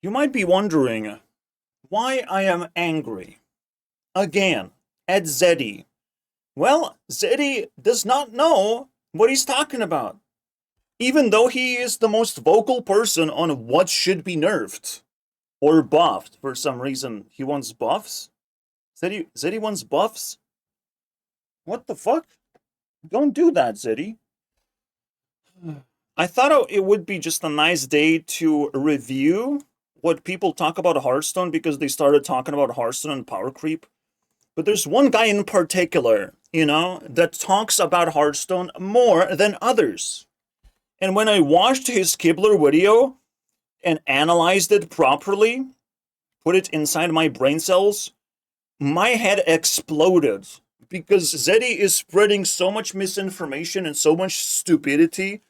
You might be wondering why I am angry. Again, at Zeddy. Well, Zeddy does not know what he's talking about. Even though he is the most vocal person on what should be nerfed. Or buffed, for some reason. He wants buffs? Zeddy wants buffs? What the fuck? Don't do that, Zeddy. I thought it would be just a nice day to review what people talk about Hearthstone because they started talking about Hearthstone and power creep. But there's one guy in particular, that talks about Hearthstone more than others. And when I watched his Kibler video and analyzed it properly, put it inside my brain cells, my head exploded. Because Zeddy is spreading so much misinformation and so much stupidity,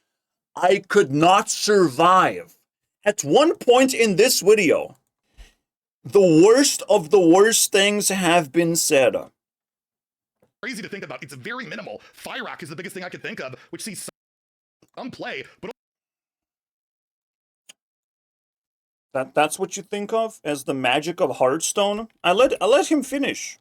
I could not survive. At one point in this video, the worst of the worst things have been said. Crazy to think about. It's very minimal. Fyrakk is the biggest thing I could think of, which sees some play, but That's what you think of as the magic of Hearthstone? I let him finish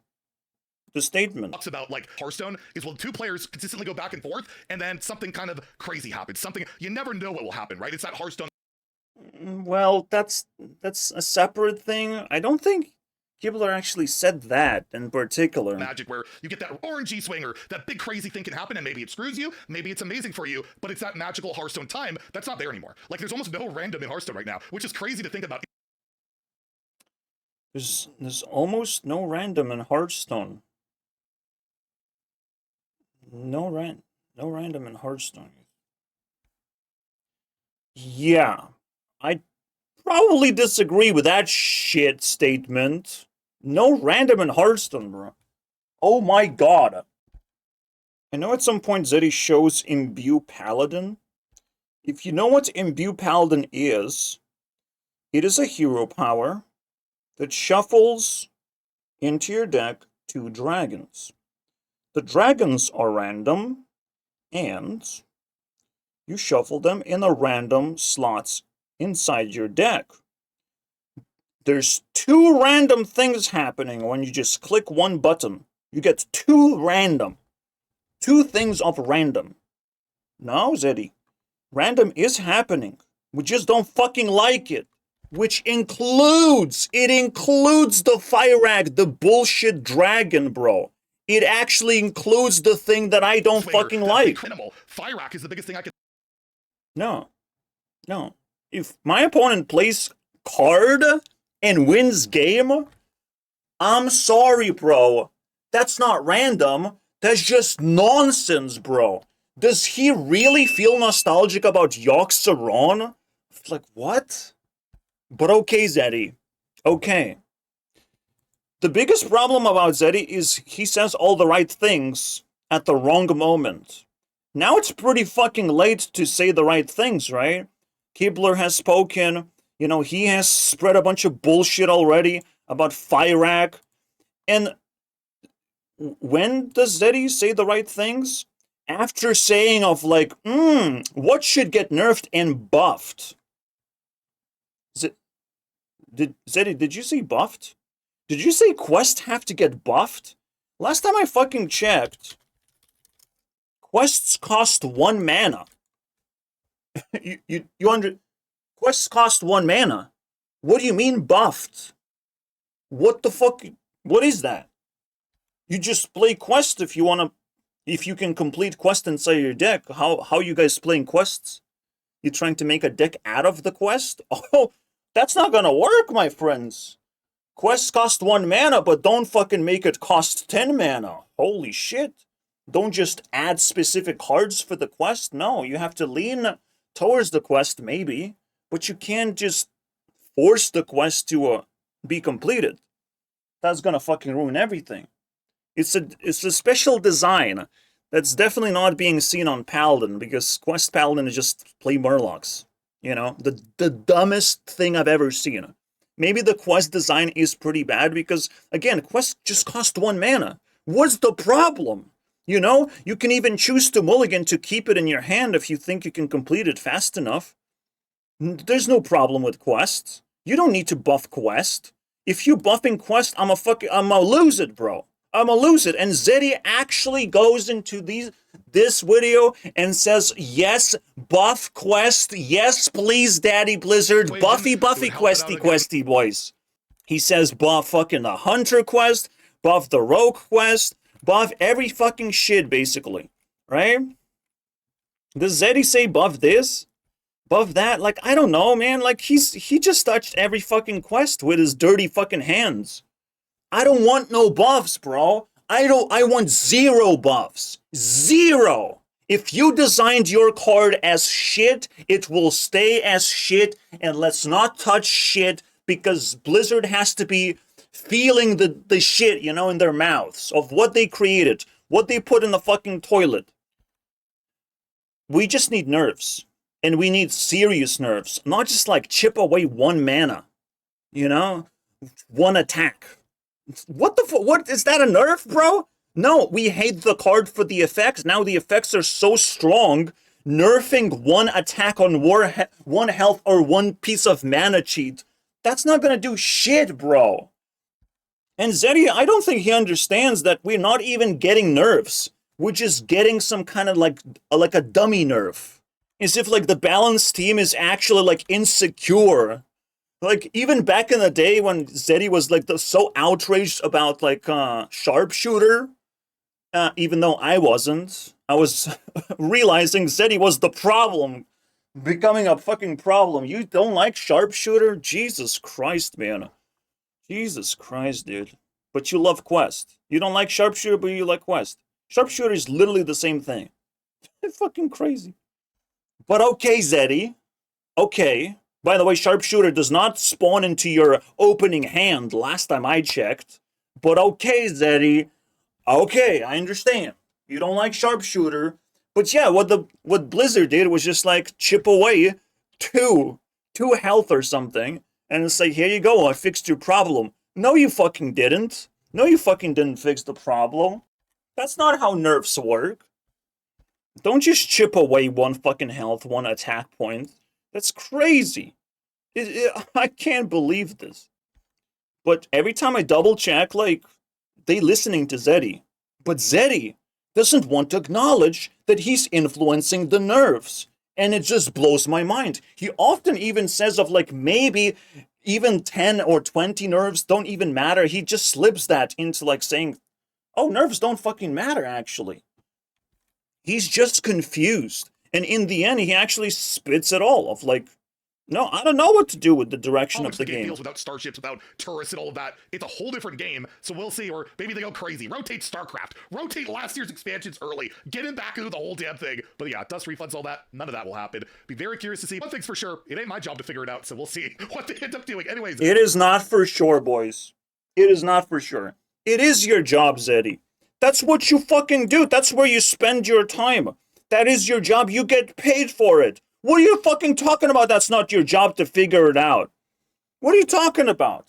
the statement. Talks about like Hearthstone is when two players consistently go back and forth, and then something kind of crazy happens. Something you never know what will happen, right? It's that Hearthstone. Well, that's a separate thing. I don't think Kibler actually said that in particular. Magic where you get that orangey swinger, that big crazy thing can happen, and maybe it screws you, maybe it's amazing for you, but it's that magical Hearthstone time that's not there anymore. Like there's almost no random in Hearthstone right now, which is crazy to think about. There's almost no random in Hearthstone. No random in Hearthstone. Yeah, I probably disagree with that shit statement. No random in Hearthstone, bro. Oh my god. I know at some point Zeddy shows Imbue Paladin. If you know what Imbue Paladin is, it is a hero power that shuffles into your deck 2 dragons. The dragons are random, and you shuffle them in the random slots inside your deck. There's 2 random things happening when you just click one button. You get 2 things of random. No, Zeddy. Random is happening. We just don't fucking like it. Which includes the Fyrakk, the bullshit dragon, bro. It actually includes the thing that I don't fucking like. Fyrakk is the biggest thing I could. No. If my opponent plays card and wins game, I'm sorry, bro. That's not random. That's just nonsense, bro. Does he really feel nostalgic about Yogg-Saron? Like, what? But okay, Zeddy. Okay. The biggest problem about Zeddy is he says all the right things at the wrong moment. Now it's pretty fucking late to say the right things, right? Kibler has spoken, he has spread a bunch of bullshit already about Fyrakk. And when does Zeddy say the right things? After saying of like, what should get nerfed and buffed? Zeddy, did you say buffed? Did you say quests have to get buffed? Last time I fucking checked, quests cost 1 mana. Quests cost 1 mana. What do you mean buffed? What the fuck? What is that? You just play quest if you can complete quest inside your deck. How you guys playing quests? You trying to make a deck out of the quest? Oh, that's not gonna work, my friends. Quests cost 1 mana, but don't fucking make it cost 10 mana. Holy shit. Don't just add specific cards for the quest. No, you have to lean towards the quest, maybe. But you can't just force the quest to be completed. That's gonna fucking ruin everything. It's a special design that's definitely not being seen on Paladin, because Quest Paladin is just play Murlocs. The dumbest thing I've ever seen. Maybe the quest design is pretty bad because, again, quests just cost 1 mana. What's the problem? You can even choose to mulligan to keep it in your hand if you think you can complete it fast enough. There's no problem with quests. You don't need to buff Quest. If you buffing Quest, I'ma lose it, bro. I'ma lose it. And Zeddy actually goes into this video and says, yes, buff Quest. Yes, please, Daddy Blizzard. Wait, Buffy, it would help it out again. Questy, boys. He says buff fucking the Hunter quest, buff the Rogue quest, buff every fucking shit, basically. Right? Does Zeddy say buff this? Buff that? Like, I don't know, man. Like, he just touched every fucking quest with his dirty fucking hands. I don't want no buffs, bro. I want 0 buffs. 0. If you designed your card as shit, it will stay as shit, and let's not touch shit, because Blizzard has to be feeling the shit, you know, in their mouths of what they created, what they put in the fucking toilet. We just need nerfs. And we need serious nerfs. Not just like chip away 1 mana. You know? 1 attack. What the fuck? What? Is that a nerf, bro? No, we hate the card for the effects. Now the effects are so strong. Nerfing 1 attack on 1 health or 1 piece of mana cheat, that's not gonna do shit, bro. And Zeddy, I don't think he understands that we're not even getting nerfs. We're just getting some kind of like a dummy nerf. As if like the balanced team is actually like insecure. Like even back in the day when Zeddy was like so outraged about like sharpshooter, even though I wasn't, I was realizing Zeddy was the problem. Becoming a fucking problem. You don't like sharpshooter? Jesus Christ, man. Jesus Christ, dude. But you love Quest. You don't like sharpshooter, but you like Quest. Sharpshooter is literally the same thing. Fucking crazy. But okay, Zeddy. Okay. By the way, sharpshooter does not spawn into your opening hand last time I checked. But okay, Zeddy. Okay, I understand. You don't like sharpshooter. But yeah, what Blizzard did was just like chip away 2 health or something, and it's like, here you go, I fixed your problem. No, you fucking didn't. No, you fucking didn't fix the problem. That's not how nerfs work. Don't just chip away 1 fucking health, 1 attack point. That's crazy. I can't believe this. But every time I double check, like, they listening to Zeddy. But Zeddy doesn't want to acknowledge that he's influencing the nerfs. And it just blows my mind. He often even says of like maybe even 10 or 20 nerfs don't even matter. He just slips that into like saying, oh, nerfs don't fucking matter actually. He's just confused. And in the end, he actually spits it all of like, no, I don't know what to do with the direction of the game. Feels without starships, without tourists and all of that. It's a whole different game, so we'll see. Or maybe they go crazy. Rotate StarCraft. Rotate last year's expansions early. Get him back into the whole damn thing. But yeah, dust refunds, all that. None of that will happen. Be very curious to see. One thing's for sure, it ain't my job to figure it out, so we'll see what they end up doing. Anyways. It is not for sure, boys. It is not for sure. It is your job, Zeddy. That's what you fucking do. That's where you spend your time. That is your job. You get paid for it. What are you fucking talking about? That's not your job to figure it out. What are you talking about?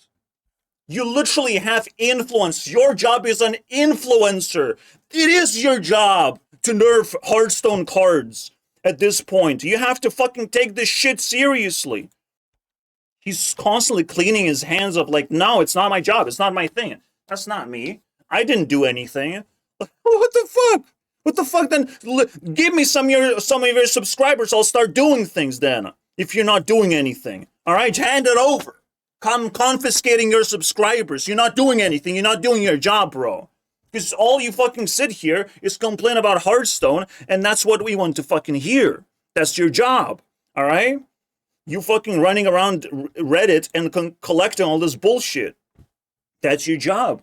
You literally have influence. Your job is an influencer. It is your job to nerf Hearthstone cards at this point. You have to fucking take this shit seriously. He's constantly cleaning his hands up like, no, it's not my job. It's not my thing. That's not me. I didn't do anything. What the fuck? What the fuck then? Give me some of your subscribers. I'll start doing things then. If you're not doing anything. Alright, hand it over. Come confiscating your subscribers. You're not doing anything. You're not doing your job, bro. Because all you fucking sit here is complain about Hearthstone, and that's what we want to fucking hear. That's your job. Alright? You fucking running around Reddit and collecting all this bullshit. That's your job.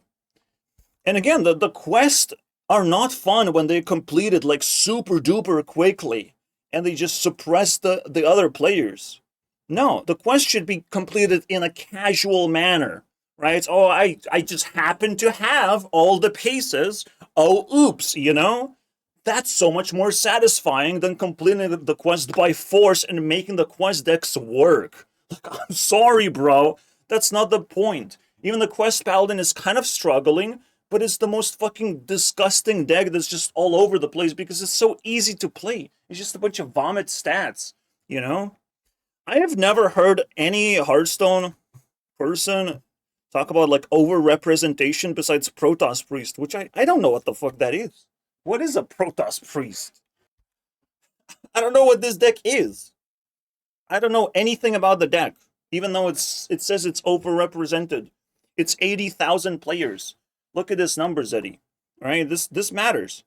And again, the quests are not fun when they're completed like super duper quickly and they just suppress the other players. No, the quest should be completed in a casual manner, right? Oh, I just happen to have all the pieces. Oh, oops, you know? That's so much more satisfying than completing the quest by force and making the quest decks work. Like, I'm sorry, bro. That's not the point. Even the quest paladin is kind of struggling, but it's the most fucking disgusting deck that's just all over the place because it's so easy to play. It's just a bunch of vomit stats, you know? I have never heard any Hearthstone person talk about like over-representation besides Protoss Priest, which I don't know what the fuck that is. What is a Protoss Priest? I don't know what this deck is. I don't know anything about the deck, even though it says it's overrepresented. It's 80,000 players. Look at this number, Zeddy. All right, this matters.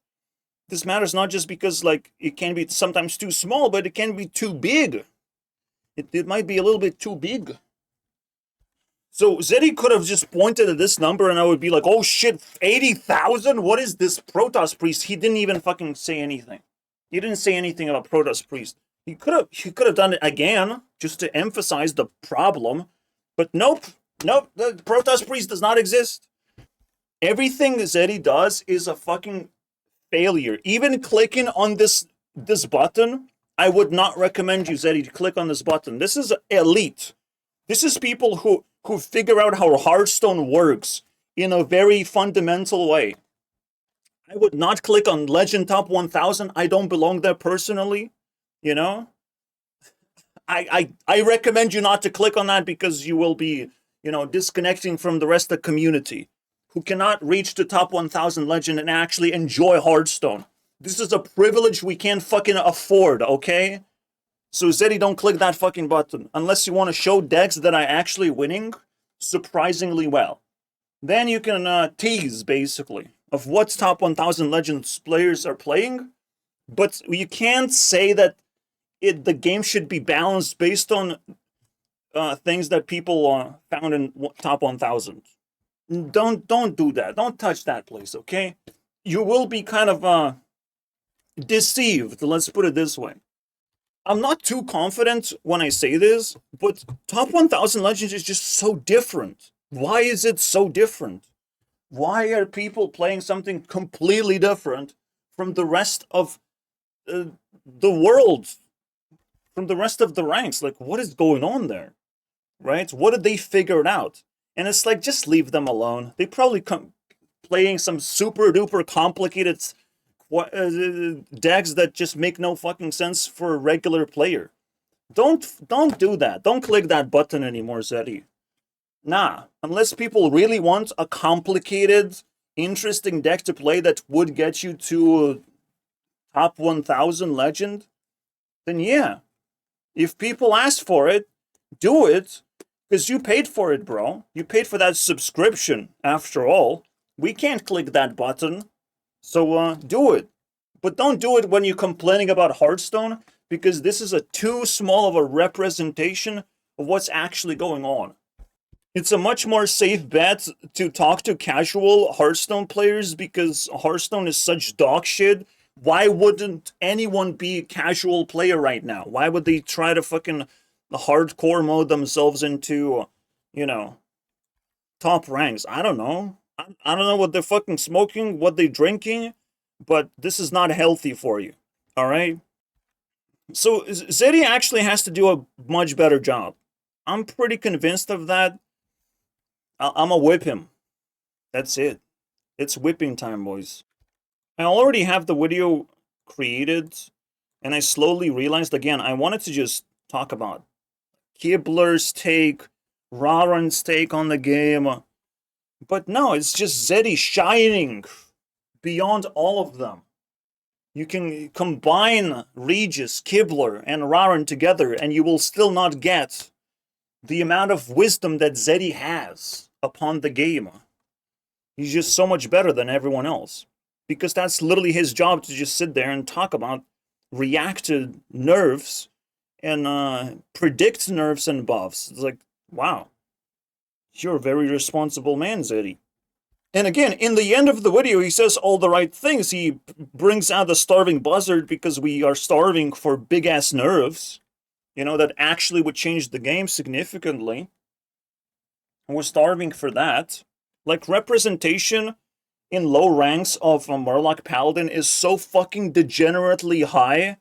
This matters not just because like it can be sometimes too small, but it can be too big. It might be a little bit too big. So Zeddy could have just pointed at this number and I would be like, oh shit, 80,000? What is this Protoss Priest? He didn't even fucking say anything. He didn't say anything about Protoss Priest. He could have done it again just to emphasize the problem. But nope, the Protoss Priest does not exist. Everything Zeddy does is a fucking failure. Even clicking on this button, I would not recommend you, Zeddy, to click on this button. This is elite. This is people who figure out how Hearthstone works in a very fundamental way. I would not click on Legend Top 1000. I don't belong there personally, you know? I recommend you not to click on that because you will be, you know, disconnecting from the rest of the community who cannot reach the top 1000 legend and actually enjoy Hearthstone. This is a privilege we can't fucking afford, okay? So Zeddy, don't click that fucking button unless you want to show decks that are actually winning surprisingly well. Then you can tease, basically, of what top 1000 Legends players are playing, but you can't say that the game should be balanced based on things that people found in top 1000. Don't do that. Don't touch that place, okay? You will be kind of deceived, let's put it this way. I'm not too confident when I say this, but top 1000 Legends is just so different. Why is it so different? Why are people playing something completely different from the rest of the world? From the rest of the ranks? Like, what is going on there? Right? What did they figure out? And it's like, just leave them alone. They probably playing some super duper complicated decks that just make no fucking sense for a regular player. Don't do that. Don't click that button anymore, Zeddy. Nah, unless people really want a complicated, interesting deck to play that would get you to top 1000 legend, then yeah. If people ask for it, do it, because you paid for it, bro. You paid for that subscription, after all. We can't click that button, so do it. But don't do it when you're complaining about Hearthstone, because this is a too small of a representation of what's actually going on. It's a much more safe bet to talk to casual Hearthstone players because Hearthstone is such dog shit. Why wouldn't anyone be a casual player right now? Why would they try to fucking hardcore mode themselves into, you know, top ranks? I don't know. I don't know what they're fucking smoking, what they're drinking, but this is not healthy for you. Alright? So Zeddy actually has to do a much better job. I'm pretty convinced of that. I'm gonna whip him. That's it. It's whipping time, boys. I already have the video created, and I slowly realized again, I wanted to just talk about Kibler's take, Raran's take on the game. But no, it's just Zeddy shining beyond all of them. You can combine Regis, Kibler, and Raran together, and you will still not get the amount of wisdom that Zeddy has upon the game. He's just so much better than everyone else. Because that's literally his job, to just sit there and talk about, react to nerfs, and predict nerfs and buffs. It's like, wow. You're a very responsible man, Zeddy. And again, in the end of the video, he says all the right things. He brings out the starving buzzard because we are starving for big-ass nerfs, you know, that actually would change the game significantly. And we're starving for that. Like, representation in low ranks of a Murloc Paladin is so fucking degenerately high.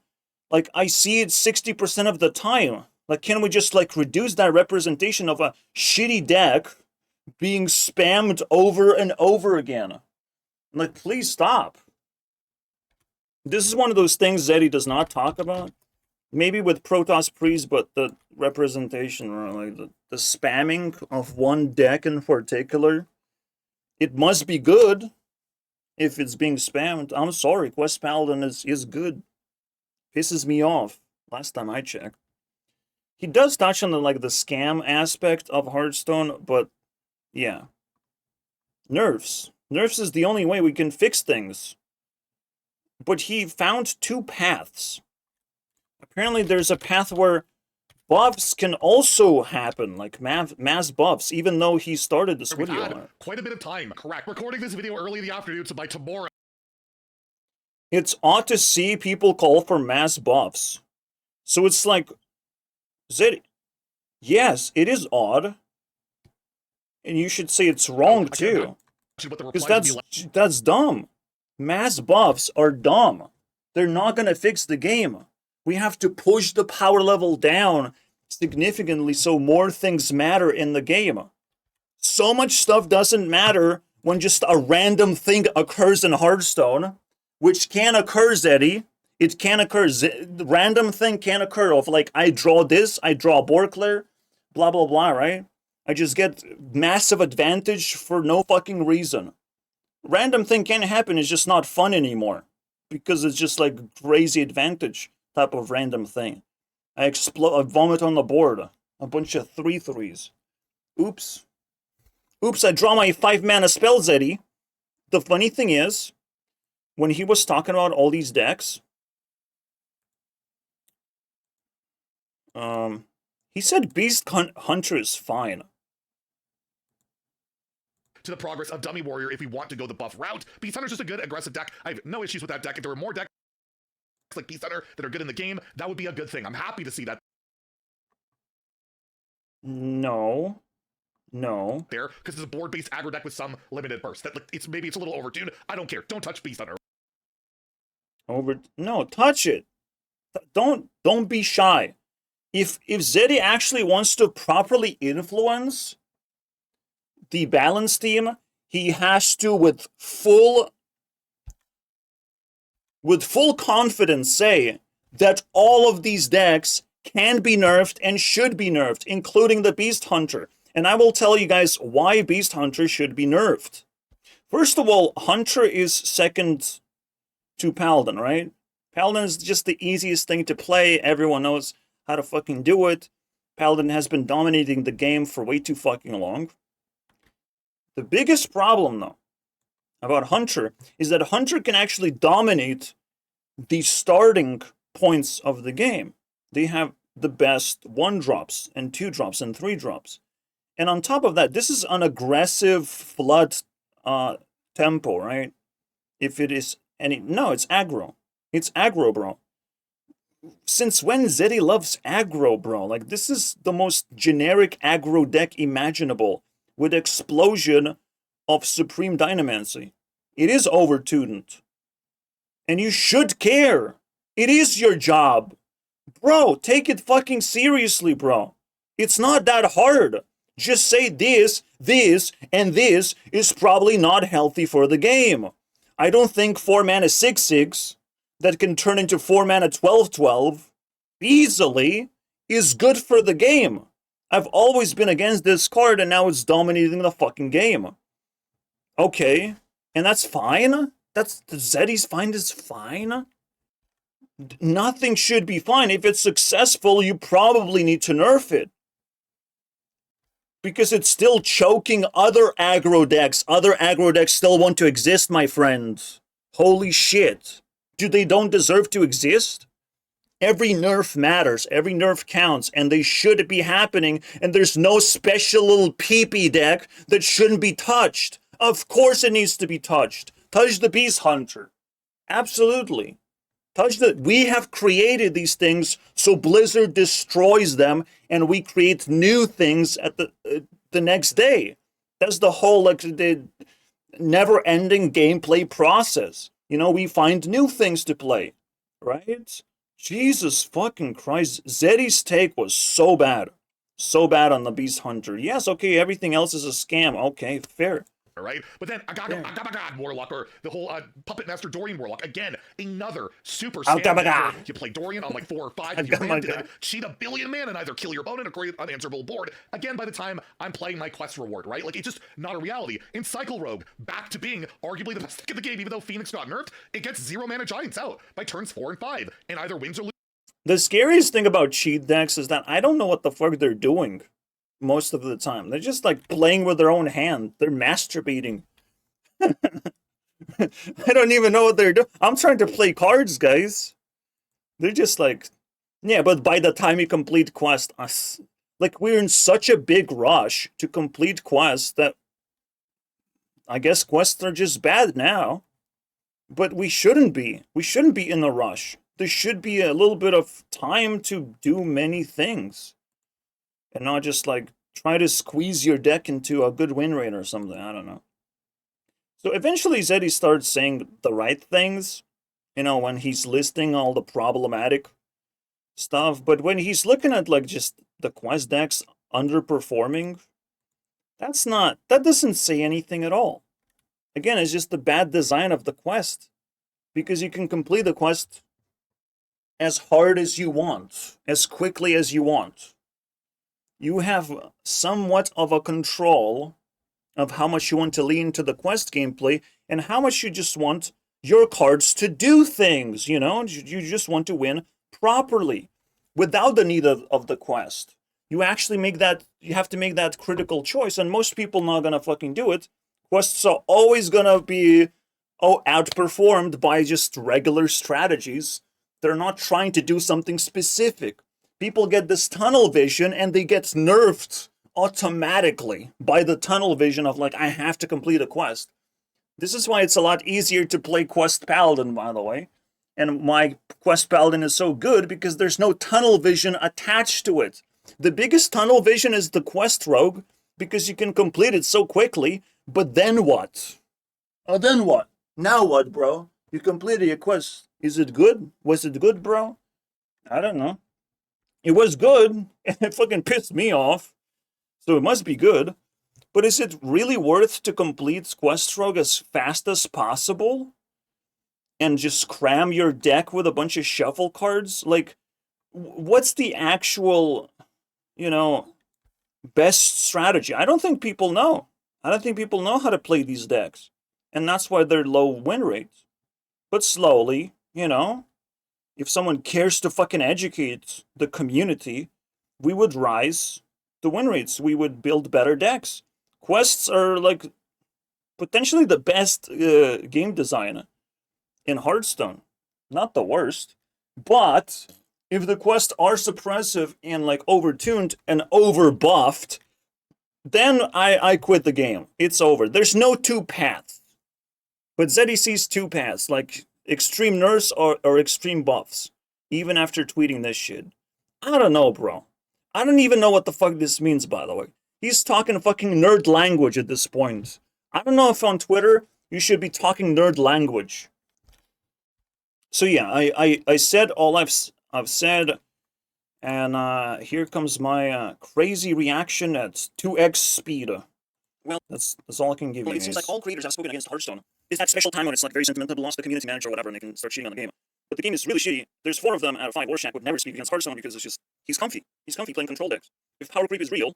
Like, I see it 60% of the time. Like, can we just, like, reduce that representation of a shitty deck being spammed over and over again? Like, please stop. This is one of those things Zeddy does not talk about. maybe with Protoss Priest, but the representation, or like the spamming of one deck in particular, it must be good if it's being spammed. I'm sorry, Quest Paladin is good. Pisses me off. Last time I checked. He does touch on the scam aspect of Hearthstone, but yeah. Nerfs. Nerfs is the only way we can fix things. But he found two paths. Apparently there's a path where buffs can also happen, like mass buffs, even though he started this video on it. Quite a bit of time, correct. Recording this video early in the afternoon, so by tomorrow. It's odd to see people call for mass buffs. So it's like, Zeddy, yes, it is odd. And you should say it's wrong too. Because that's dumb. Mass buffs are dumb. They're not gonna fix the game. We have to push the power level down significantly so more things matter in the game. So much stuff doesn't matter when just a random thing occurs in Hearthstone, which can occur, Zeddy. It can occur. The random thing can occur of like, I draw this, I draw Borkler, blah, blah, blah, right? I just get massive advantage for no fucking reason. Random thing can happen, it's just not fun anymore. Because it's just like crazy advantage type of random thing. I vomit on the board. A bunch of 3/3s. Oops. Oops, I draw my 5-mana spell, Zeddy. The funny thing is, when he was talking about all these decks, he said Beast Hunter is fine. To the progress of Dummy Warrior if we want to go the buff route. Beast Hunter's just a good aggressive deck. I have no issues with that deck. If there were more decks like Beast Hunter that are good in the game, that would be a good thing. I'm happy to see that. No. There, because it's a board-based aggro deck with some limited burst. That maybe it's a little overtuned. I don't care. Don't touch Beast Hunter. No, touch it. Don't be shy. If Zeddy actually wants to properly influence the balance team, he has to with full confidence say that all of these decks can be nerfed and should be nerfed, including the Beast Hunter. And I will tell you guys why Beast Hunter should be nerfed. First of all, Hunter is second to Paladin, right? Paladin is just the easiest thing to play. Everyone knows how to fucking do it. Paladin has been dominating the game for way too fucking long. The biggest problem, though, about Hunter is that Hunter can actually dominate the starting points of the game. They have the best 1-drops and 2-drops and 3-drops. And on top of that, this is an aggressive flood tempo, right? If it is no, it's aggro. It's aggro, bro. Since when Zeddy loves aggro, bro? Like, this is the most generic aggro deck imaginable with explosion of Supreme Dynamancy. It is overtuned. And you should care. It is your job. Bro, take it fucking seriously, bro. It's not that hard. Just say this, and this is probably not healthy for the game. I don't think 4-mana 6/6 that can turn into 4-mana 12/12 easily is good for the game. I've always been against this card and now it's dominating the fucking game. Okay, and that's fine? That's Zeddy's fine is fine? Nothing should be fine. If it's successful, you probably need to nerf it. Because it's still choking other aggro decks. Other aggro decks still want to exist, my friends. Holy shit. They don't deserve to exist? Every nerf matters. Every nerf counts. And they should be happening. And there's no special little pee-pee deck that shouldn't be touched. Of course it needs to be touched. Touch the Beast Hunter. Absolutely. We have created these things so Blizzard destroys them and we create new things at the next day. That's the whole the never-ending gameplay process. You know, we find new things to play, right? Jesus fucking Christ. Zeddy's take was so bad. So bad on the Beast Hunter. Yes, okay, everything else is a scam. Okay, fair. right? But then Agagagagag Warlock, or the whole Puppet Master Dorian Warlock, again, another super scam deck where you play Dorian on like 4 or 5, if you land it, cheat 1 billion mana and either kill your opponent or create an unanswerable board. Again, by the time I'm playing my quest reward, right? Like, it's just not a reality. In Cycle Rogue, back to being arguably the best deck in the game, even though Phoenix got nerfed, it gets 0 mana Giants out by turns 4 and 5, and either wins or loses. The scariest thing about cheat decks is that I don't know what the fuck they're doing most of the time. They're just like playing with their own hand. They're masturbating. I don't even know what they're doing. I'm trying to play cards, guys. They're just like, yeah, but by the time you complete quest, like, we're in such a big rush to complete quests that I guess quests are just bad now. But we shouldn't be. We shouldn't be in a rush. There should be a little bit of time to do many things. And not just, like, try to squeeze your deck into a good win rate or something. I don't know. So eventually Zeddy starts saying the right things, you know, when he's listing all the problematic stuff. But when he's looking at, like, just the quest decks underperforming, that doesn't say anything at all. Again, it's just the bad design of the quest. Because you can complete the quest as hard as you want, as quickly as you want. You have somewhat of a control of how much you want to lean into the quest gameplay and how much you just want your cards to do things, you know? You just want to win properly without the need of the quest. You actually you have to make that critical choice, and most people not gonna fucking do it. Quests are always gonna be outperformed by just regular strategies. They're not trying to do something specific. People get this tunnel vision and they get nerfed automatically by the tunnel vision of, like, I have to complete a quest. This is why it's a lot easier to play Quest Paladin, by the way. And my Quest Paladin is so good because there's no tunnel vision attached to it. The biggest tunnel vision is the Quest Rogue because you can complete it so quickly, but then what? Oh, then what? Now what, bro? You completed your quest. Is it good? Was it good, bro? I don't know. It was good, and it fucking pissed me off. So it must be good. But is it really worth to complete Quest Rogue as fast as possible? And just cram your deck with a bunch of shuffle cards? Like, what's the actual, you know, best strategy? I don't think people know. I don't think people know how to play these decks. And that's why they're low win rates. But slowly, you know, if someone cares to fucking educate the community, we would rise the win rates. We would build better decks. Quests are, like, potentially the best game design in Hearthstone. Not the worst. But if the quests are suppressive and, like, overtuned and overbuffed, then I quit the game. It's over. There's no two paths. But Zeddy sees two paths, like extreme nerfs or extreme buffs, even after tweeting this shit. I don't know, bro. I don't even know what the fuck this means, by the way. He's talking fucking nerd language at this point. I don't know if on Twitter you should be talking nerd language. So yeah, I said all I've said, and here comes my crazy reaction at 2x speed. Well, that's all I can give you. It seems like all creators have spoken against Hearthstone. It's that special time when it's, like, very sentimental, lost the community manager or whatever, and they can start shitting on the game. But the game is really shitty. There's 4 of them out of 5. Rorschach would never speak against Hearthstone because it's just, he's comfy. He's comfy playing control decks. If power creep is real,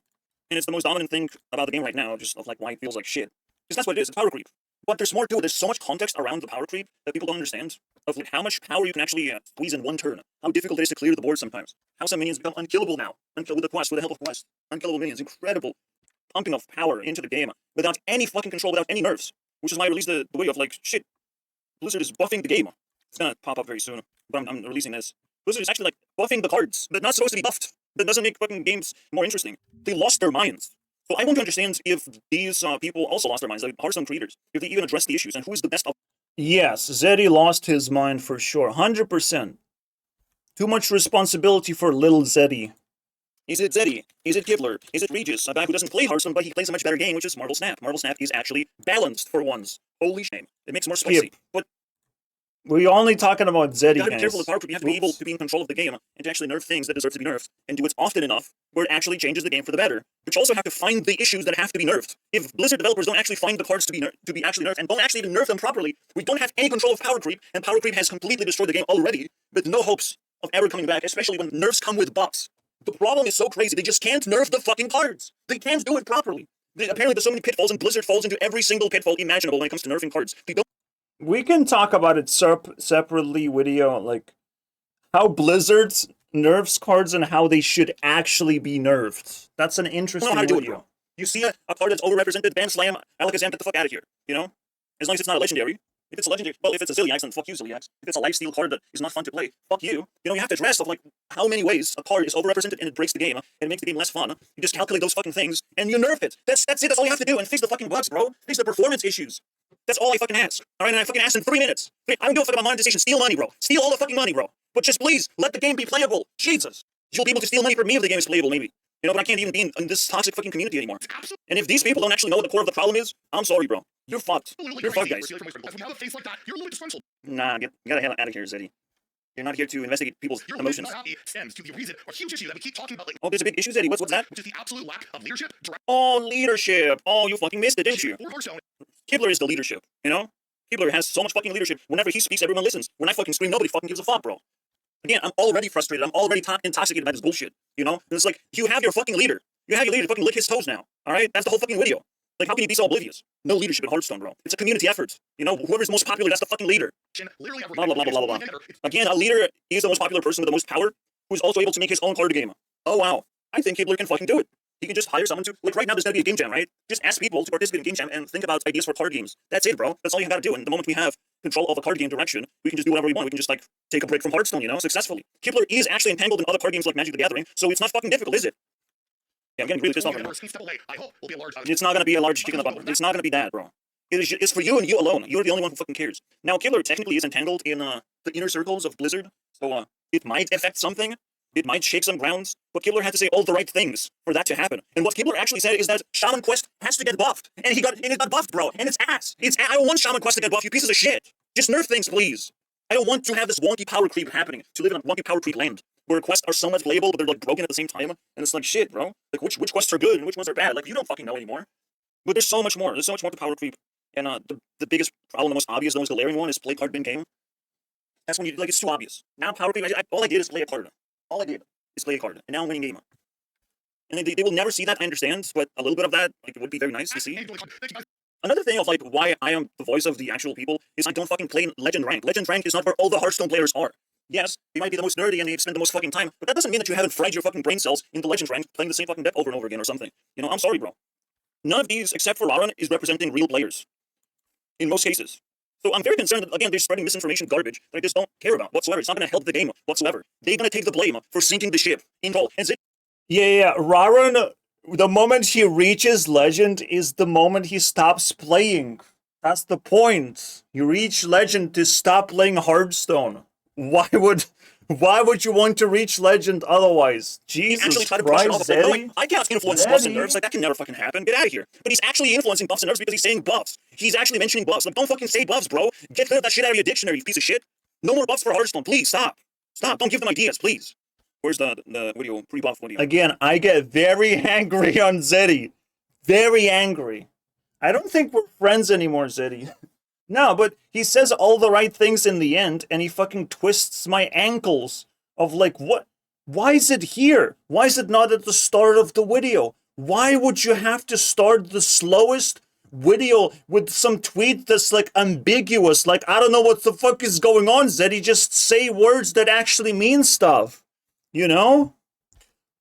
and it's the most dominant thing about the game right now, just of, like, why it feels like shit. Because that's what it is, it's power creep. But there's more to it. There's so much context around the power creep that people don't understand. Of, like, how much power you can actually squeeze in one turn. How difficult it is to clear the board sometimes. How some minions become unkillable now. With the quest, with the help of quest. Unkillable minions. Incredible pumping of power into the game without any fucking control, without any nerfs. Which is why I released the way of, like, shit, Blizzard is buffing the game. It's gonna pop up very soon, but I'm releasing this. Blizzard is actually, like, buffing the cards. They're not supposed to be buffed. That doesn't make fucking games more interesting. They lost their minds. So I want to understand if these people also lost their minds, like Hearthstone creators, if they even address the issues, and who is the best of... Yes, Zeddy lost his mind for sure, 100%. Too much responsibility for little Zeddy. Is it Zeddy? Is it Kibler? Is it Regis? A guy who doesn't play Hearthstone, but he plays a much better game, which is Marble Snap. Marble Snap is actually balanced for once. Holy shame. It makes more spicy. But We're only talking about Zeddy, You gotta be careful guys. with power creep. You have to be able to be in control of the game and to actually nerf things that deserve to be nerfed, and do it often enough where it actually changes the game for the better. But you also have to find the issues that have to be nerfed. If Blizzard developers don't actually find the cards to be actually nerfed and don't actually even nerf them properly, we don't have any control of power creep, and power creep has completely destroyed the game already, with no hopes of ever coming back, especially when nerfs come with buffs. The problem is so crazy, they just can't nerf the fucking cards. They can't do it properly. Apparently there's so many pitfalls, and Blizzard falls into every single pitfall imaginable when it comes to nerfing cards. They don't We can talk about it separately, video, like how Blizzard's nerfs cards and how they should actually be nerfed. That's an interesting know how to do it, video. bro. You see a card that's overrepresented, ban slam, Alakazam, get the fuck out of here. You know? As long as it's not a legendary. If it's a legendary, well, if it's a Zilliax, then fuck you, Zilliax. If it's a lifesteal card that is not fun to play, fuck you. You know, you have to address of like how many ways a card is overrepresented and it breaks the game and it makes the game less fun. You just calculate those fucking things and you nerf it. That's it. That's all you have to do, and fix the fucking bugs, bro. Fix the performance issues. That's all I fucking ask. All right, and I fucking asked in 3 minutes. I don't give a fuck about monetization. Steal money, bro. Steal all the fucking money, bro. But just please let the game be playable. Jesus, you'll be able to steal money from me if the game is playable, maybe. You know, but I can't even be in this toxic fucking community anymore. And if these people don't actually know what the core of the problem is, I'm sorry, bro. You're fucked. You're fucked, guys. When you have a face like that, you're a little bit dysfunctional. Nah, get the hell out of here, Zeddy. You're not here to investigate people's Your emotions. not happy stems to the reason or huge issue that we keep talking about, like, Oh, there's a big issue, Zeddy. What's that? which is the absolute lack of leadership. Oh, leadership. Oh, you fucking missed it, didn't you? Or Hearthstone. Kibler is the leadership, you know? Kibler has so much fucking leadership. Whenever he speaks, everyone listens. When I fucking scream, nobody fucking gives a fuck, bro. Again, I'm already frustrated. I'm already intoxicated by this bullshit, you know? And it's like, you have your fucking leader. You have your leader to fucking lick his toes now, all right? That's the whole fucking video. Like, how can you be so oblivious? No leadership in Hearthstone, bro. It's a community effort. You know, whoever's most popular, that's the fucking leader. Literally every Blah, blah, blah, blah, blah, blah. Again, a leader is the most popular person with the most power who's also able to make his own card game. Oh, wow. I think Kibler can fucking do it. He can just hire someone to, like right now there's gonna be a game jam, right? Just ask people to participate in game jam and think about ideas for card games. That's it, bro. That's all you gotta do. And the moment we have control of a card game direction, we can just do whatever we want. We can just like take a break from Hearthstone, you know, successfully. Kibler is actually entangled in other card games like Magic the Gathering, so it's not fucking difficult, is it? Yeah, I'm getting really pissed off right now. It's not gonna be a large chicken in the butt. It's not gonna be that, bro. It's for you and you alone. You're the only one who fucking cares. Now, Kibler technically is entangled in the inner circles of Blizzard, so it might affect something. It might shake some grounds, but Kibler had to say all the right things for that to happen. And what Kibler actually said is that Shaman Quest has to get buffed. And it got buffed, bro. And it's ass. I don't want Shaman Quest to get buffed, you pieces of shit. Just nerf things, please. I don't want to have this wonky power creep happening, to live in a wonky power creep land, where quests are so much playable, but they're like broken at the same time. And it's like, shit, bro. Like, which quests are good and which ones are bad? Like, you don't fucking know anymore. But there's so much more. There's so much more to power creep. And the biggest problem, the most obvious, the most glaring one is play card bin game. That's when you, like, it's too obvious. Now power creep, all I did is play a card. All I did is play a card, and now I'm winning game. And they will never see that, I understand, but a little bit of that, like, it would be very nice to see. Another thing of, like, why I am the voice of the actual people is I don't fucking play Legend Rank. Legend Rank is not where all the Hearthstone players are. Yes, they might be the most nerdy and they spend the most fucking time, but that doesn't mean that you haven't fried your fucking brain cells into Legend Rank playing the same fucking deck over and over again or something. You know, I'm sorry, bro. None of these, except for Raran, is representing real players. In most cases. So I'm very concerned that, again, they're spreading misinformation garbage that I just don't care about whatsoever. It's not going to help the game whatsoever. They're going to take the blame for sinking the ship in all. And yeah, Raran, the moment he reaches Legend is the moment he stops playing. That's the point. You reach Legend to stop playing Hearthstone. Why would you want to reach Legend otherwise? Jesus Christ, Zeddy. I can't influence buffs and nerfs. Like, that can never fucking happen. Get out of here. But he's actually influencing buffs and nerfs because he's saying buffs. He's actually mentioning buffs. Like, don't fucking say buffs, bro. Get rid of that shit out of your dictionary, you piece of shit. No more buffs for Hearthstone. Please, stop. Stop. Don't give them ideas, please. Where's the video, pre-buff video? Again, I get very angry on Zeddy. Very angry. I don't think we're friends anymore, Zeddy. No, but he says all the right things in the end, and he fucking twists my ankles of like, what? Why is it here? Why is it not at the start of the video? Why would you have to start the slowest video with some tweet that's like ambiguous? Like, I don't know what the fuck is going on, Zeddy. Just say words that actually mean stuff. You know?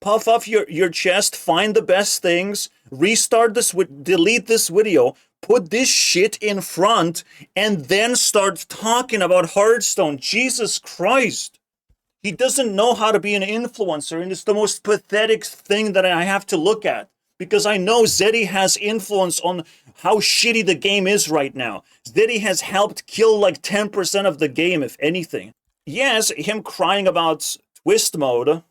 Puff off your chest, find the best things, restart this, delete this video, put this shit in front, and then start talking about Hearthstone. Jesus Christ. He doesn't know how to be an influencer, and it's the most pathetic thing that I have to look at. Because I know Zeddy has influence on how shitty the game is right now. Zeddy has helped kill like 10% of the game, if anything. Yes, him crying about twist mode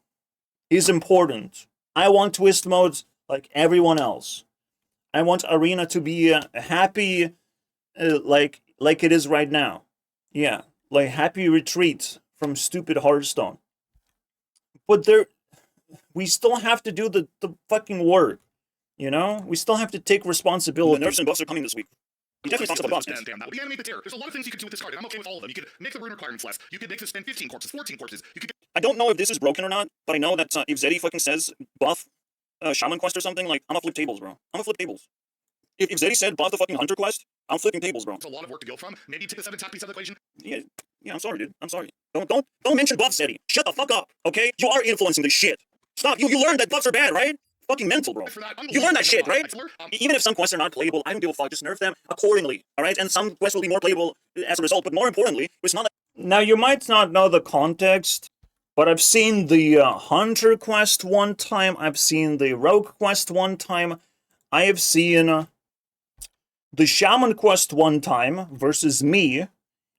is important. I want twist mode like everyone else. I want Arena to be happy like it is right now. Yeah, like happy retreat from stupid Hearthstone. But we still have to do the fucking work. You know? We still have to take responsibility. The nerfs and buffs are coming this week. He definitely talks about buffs. And damn, that would animate the terror. There's a lot of things you could do with this card, and I'm okay with all of them. You could make the rune requirements less. You could make this spend 15 corpses, 14 corpses. You could. I don't know if this is broken or not, but I know that if Zeddy fucking says buff Shaman quest or something, like, I'm gonna flip tables, bro. I'm gonna flip tables. If Zeddy said buff the fucking Hunter quest, I'm flipping tables, bro. It's a lot of work to go from. Maybe take the 7 top piece out of the equation. Yeah, I'm sorry, dude. I'm sorry. Don't mention buffs, Zeddy. Shut the fuck up, okay? You are influencing this shit. Stop. You learned that buffs are bad, right? Fucking mental, bro. You learned that shit, right? Even if some quests are not playable, I don't give a fuck. Just nerf them accordingly, all right? And some quests will be more playable as a result, but more importantly, it's not. Now, you might not know the context, but I've seen the Hunter quest one time. I've seen the Rogue quest one time. I have seen the Shaman quest one time versus me.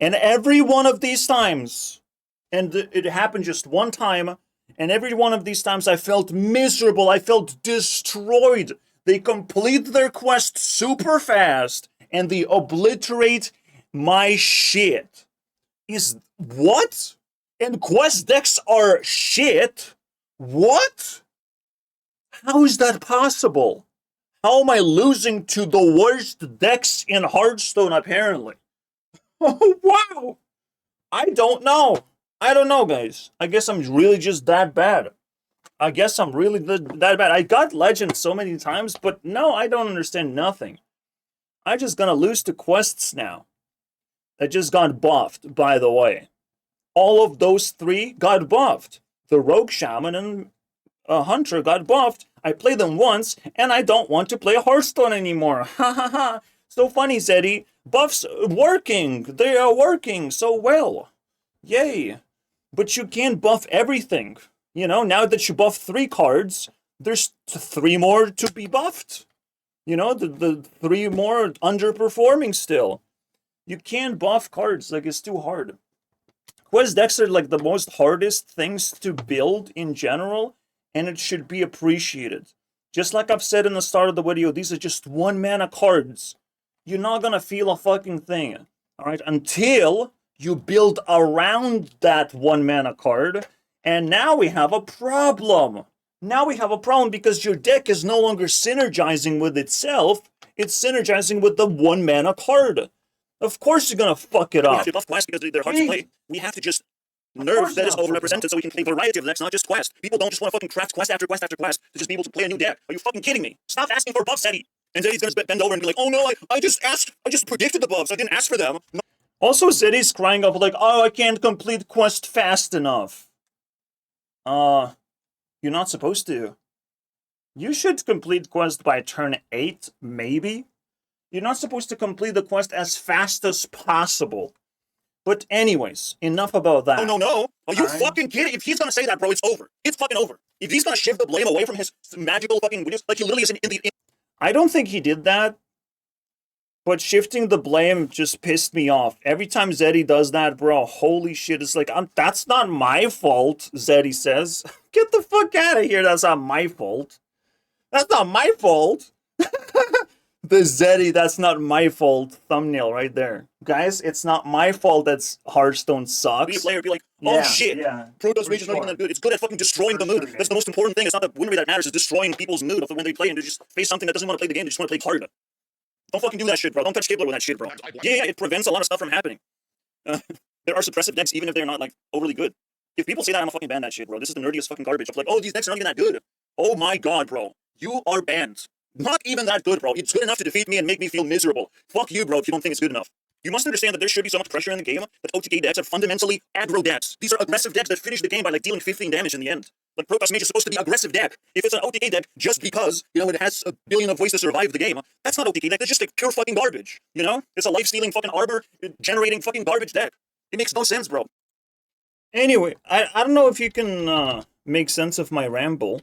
And every one of these times, and it happened just one time, and every one of these times I felt miserable. I felt destroyed. They complete their quest super fast, and they obliterate my shit. What? And quest decks are shit? What? How is that possible? How am I losing to the worst decks in Hearthstone, apparently? Oh, wow! I don't know. I don't know, guys. I guess I'm really just that bad. I guess I'm really that bad. I got Legend so many times, but no, I don't understand nothing. I'm just gonna lose to quests now. I just got buffed, by the way. All of those three got buffed. The Rogue Shaman and Hunter got buffed. I played them once, and I don't want to play Hearthstone anymore. Ha ha ha. So funny, Zeddy. Buffs working. They are working so well. Yay. But you can't buff everything. You know, now that you buff 3 cards, there's 3 more to be buffed. You know, the 3 more underperforming still. You can't buff cards, like, it's too hard. Quest decks are like the most hardest things to build in general, and it should be appreciated. Just like I've said in the start of the video, these are just 1 mana cards. You're not gonna feel a fucking thing, alright? Until you build around that 1 mana card, and now we have a problem. Now we have a problem because your deck is no longer synergizing with itself, it's synergizing with the 1 mana card. Of course you're gonna fuck it We up. have to buff quests because they're hard to play. We have to just nerf that is overrepresented so we can play variety of decks, not just quest. People don't just want to fucking craft quest after quest after quest to just be able to play a new deck. Are you fucking kidding me? Stop asking for buffs, Zeddy. And Zeddy's gonna bend over and be like, oh no, I just predicted the buffs. I didn't ask for them. No. Also, Zeddy's crying up like, oh, I can't complete quest fast enough. You're not supposed to. You should complete quest by turn 8, maybe? You're not supposed to complete the quest as fast as possible. But anyways, enough about that. Oh, no. Are you fucking kidding? If he's gonna say that, bro, it's over. It's fucking over. If he's gonna shift the blame away from his magical fucking videos, like he literally is in the... I don't think he did that. But shifting the blame just pissed me off. Every time Zeddy does that, bro, holy shit, it's like, that's not my fault, Zeddy says. Get the fuck out of here, that's not my fault. That's not my fault. The Zeddy, that's not my fault thumbnail right there. Guys, it's not my fault that Hearthstone sucks. Be a player, be like, oh Yeah, shit, yeah, Protoss Rage is not even that good. It's good at fucking destroying the mood. That's the most important thing. It's not the win rate that matters, it's destroying people's mood of when they play and they just face something that doesn't want to play the game, they just want to play card. Don't fucking do that shit, bro. Don't touch Kibler with that shit, bro. Yeah, it prevents a lot of stuff from happening. There are suppressive decks even if they're not, like, overly good. If people say that, I'm gonna fucking ban that shit, bro. This is the nerdiest fucking garbage. I'm like, oh, these decks are not even that good. Oh my god, bro. You are banned. Not even that good, bro. It's good enough to defeat me and make me feel miserable. Fuck you, bro, if you don't think it's good enough. You must understand that there should be so much pressure in the game that OTK decks are fundamentally aggro decks. These are aggressive decks that finish the game by, like, dealing 15 damage in the end. Like, Protoss Mage is supposed to be an aggressive deck. If it's an OTK deck just because, you know, it has a billion of ways to survive the game, that's not OTK deck. That's just, like, pure fucking garbage. You know? It's a life-stealing fucking arbor generating fucking garbage deck. It makes no sense, bro. Anyway, I don't know if you can make sense of my ramble,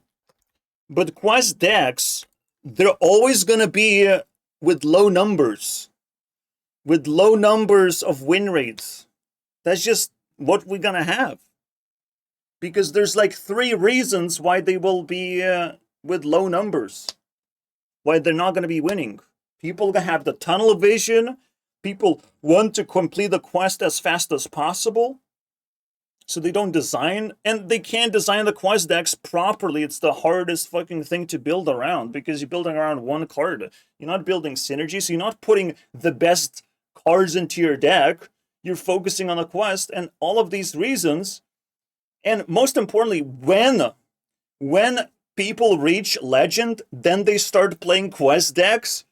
but quest decks, they're always gonna be with low numbers. With low numbers of win rates. That's just what we're gonna have. Because there's like 3 reasons why they will be with low numbers. Why they're not gonna be winning. People gonna have the tunnel vision. people want to complete the quest as fast as possible. So they don't design, and they can't design the quest decks properly. It's the hardest fucking thing to build around, because you're building around one card. You're not building synergy, so you're not putting the best cards into your deck. You're focusing on the quest, and all of these reasons. And most importantly, when people reach Legend, then they start playing quest decks.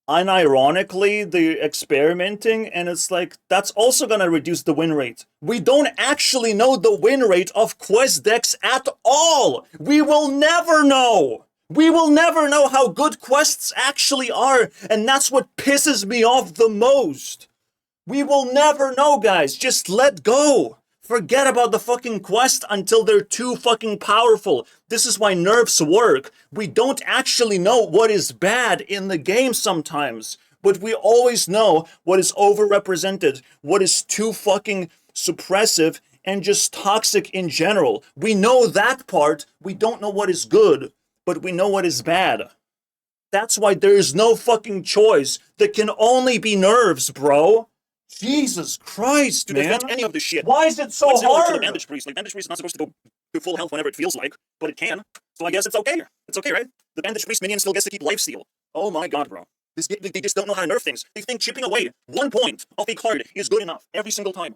Unironically, they're experimenting, and it's like, that's also gonna reduce the win rate. We don't actually know the win rate of quest decks at all. We will never know. We will never know how good quests actually are, and that's what pisses me off the most. We will never know, guys. Just let go. Forget about the fucking quest until they're too fucking powerful. This is why nerfs work. We don't actually know what is bad in the game sometimes, but we always know what is overrepresented, what is too fucking suppressive and just toxic in general. We know that part. We don't know what is good, but we know what is bad. That's why there is no fucking choice. There can only be nerfs, bro. Jesus Christ, To man. defend any of this shit. Why is it so What's similar to the hard? Bandage Priest? Like, Bandage Priest is not supposed to go to full health whenever it feels like, but it can. So I guess it's okay. It's okay, right? The Bandage Priest minion still gets to keep lifesteal. Oh my god, bro. They just don't know how to nerf things. They think chipping away 1 point of a card is good enough every single time.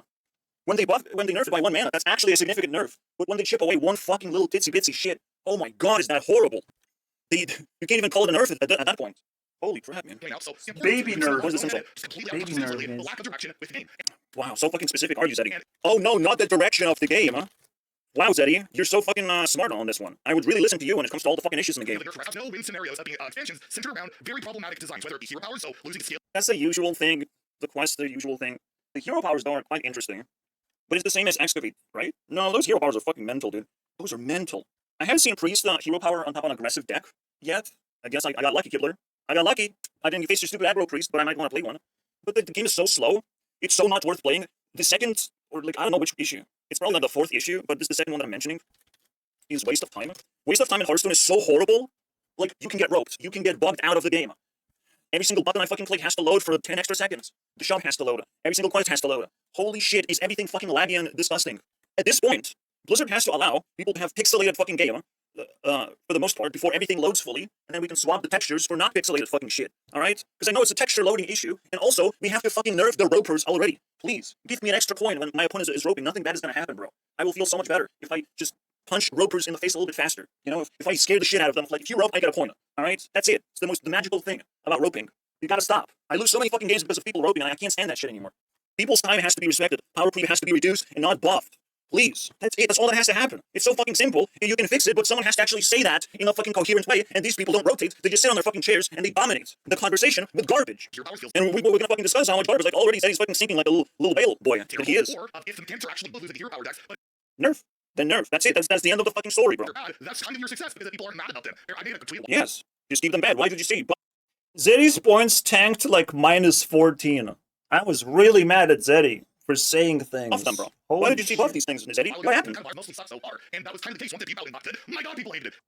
When they nerf it by 1 mana, that's actually a significant nerf. But when they chip away one fucking little titsy bitsy shit, oh my god, is that horrible. You can't even call it a nerf at that point. Holy crap, man. Baby nerf. What is this insult? Baby nerf, man. Wow, so fucking specific are you, Zeddy? Oh no, not the direction of the game, huh? Wow, Zeddy, you're so fucking smart on this one. I would really listen to you when it comes to all the fucking issues in the game. No win scenarios of the expansions center around very problematic designs, whether it be hero powers, so losing skill. That's the usual thing. The quest, the usual thing. The hero powers, though, are quite interesting. But it's the same as Excavate, right? No, those hero powers are fucking mental, dude. Those are mental. I haven't seen Priest hero power on top of an aggressive deck yet. I guess I got lucky, Kibler. I got lucky. I didn't face your stupid aggro Priest, but I might want to play one. But the game is so slow. It's so not worth playing. The second, or like, I don't know which issue. It's probably not the 4th issue, but this is the second one that I'm mentioning. Is waste of time. Waste of time in Hearthstone is so horrible. Like, you can get roped. You can get bugged out of the game. Every single button I fucking click has to load for 10 extra seconds. The shop has to load. Every single quest has to load. Holy shit, is everything fucking laggy and disgusting. At this point, Blizzard has to allow people to have pixelated fucking game, for the most part, before everything loads fully, and then we can swap the textures for not pixelated fucking shit, alright? Because I know it's a texture loading issue, and also, we have to fucking nerf the ropers already. Please, give me an extra coin when my opponent is roping. Nothing bad is gonna happen, bro. I will feel so much better if I just punch ropers in the face a little bit faster. You know, if I scare the shit out of them, like, if you rope, I get a point, alright? That's it. It's the magical thing about roping. You gotta stop. I lose so many fucking games because of people roping, and I can't stand that shit anymore. People's time has to be respected. Power creep has to be reduced and not buffed. Please. That's it. That's all that has to happen. It's so fucking simple. You can fix it, but someone has to actually say that in a fucking coherent way, and these people don't rotate. They just sit on their fucking chairs, and they dominate the conversation with garbage. And we're gonna fucking discuss how much garbage, like, already said he's fucking sinking like a little whale boy. But he is. If the mechanics are actually losing hero power decks, but Nerf. Then nerf. That's it. That's the end of the fucking story, bro. they're bad, that's kind of your success because the people aren't mad about them. I made a tweet. Yes. Just keep them bad. Why did you say? Zeddy's points tanked like -14. I was really mad at Zeddy for saying things. Buff them, bro. Holy Why did you see buff shit. these things, Zeddy? What happened? Mostly sucks so far, and that was kind of the case once the Paladin buffed it. My god, people hated it.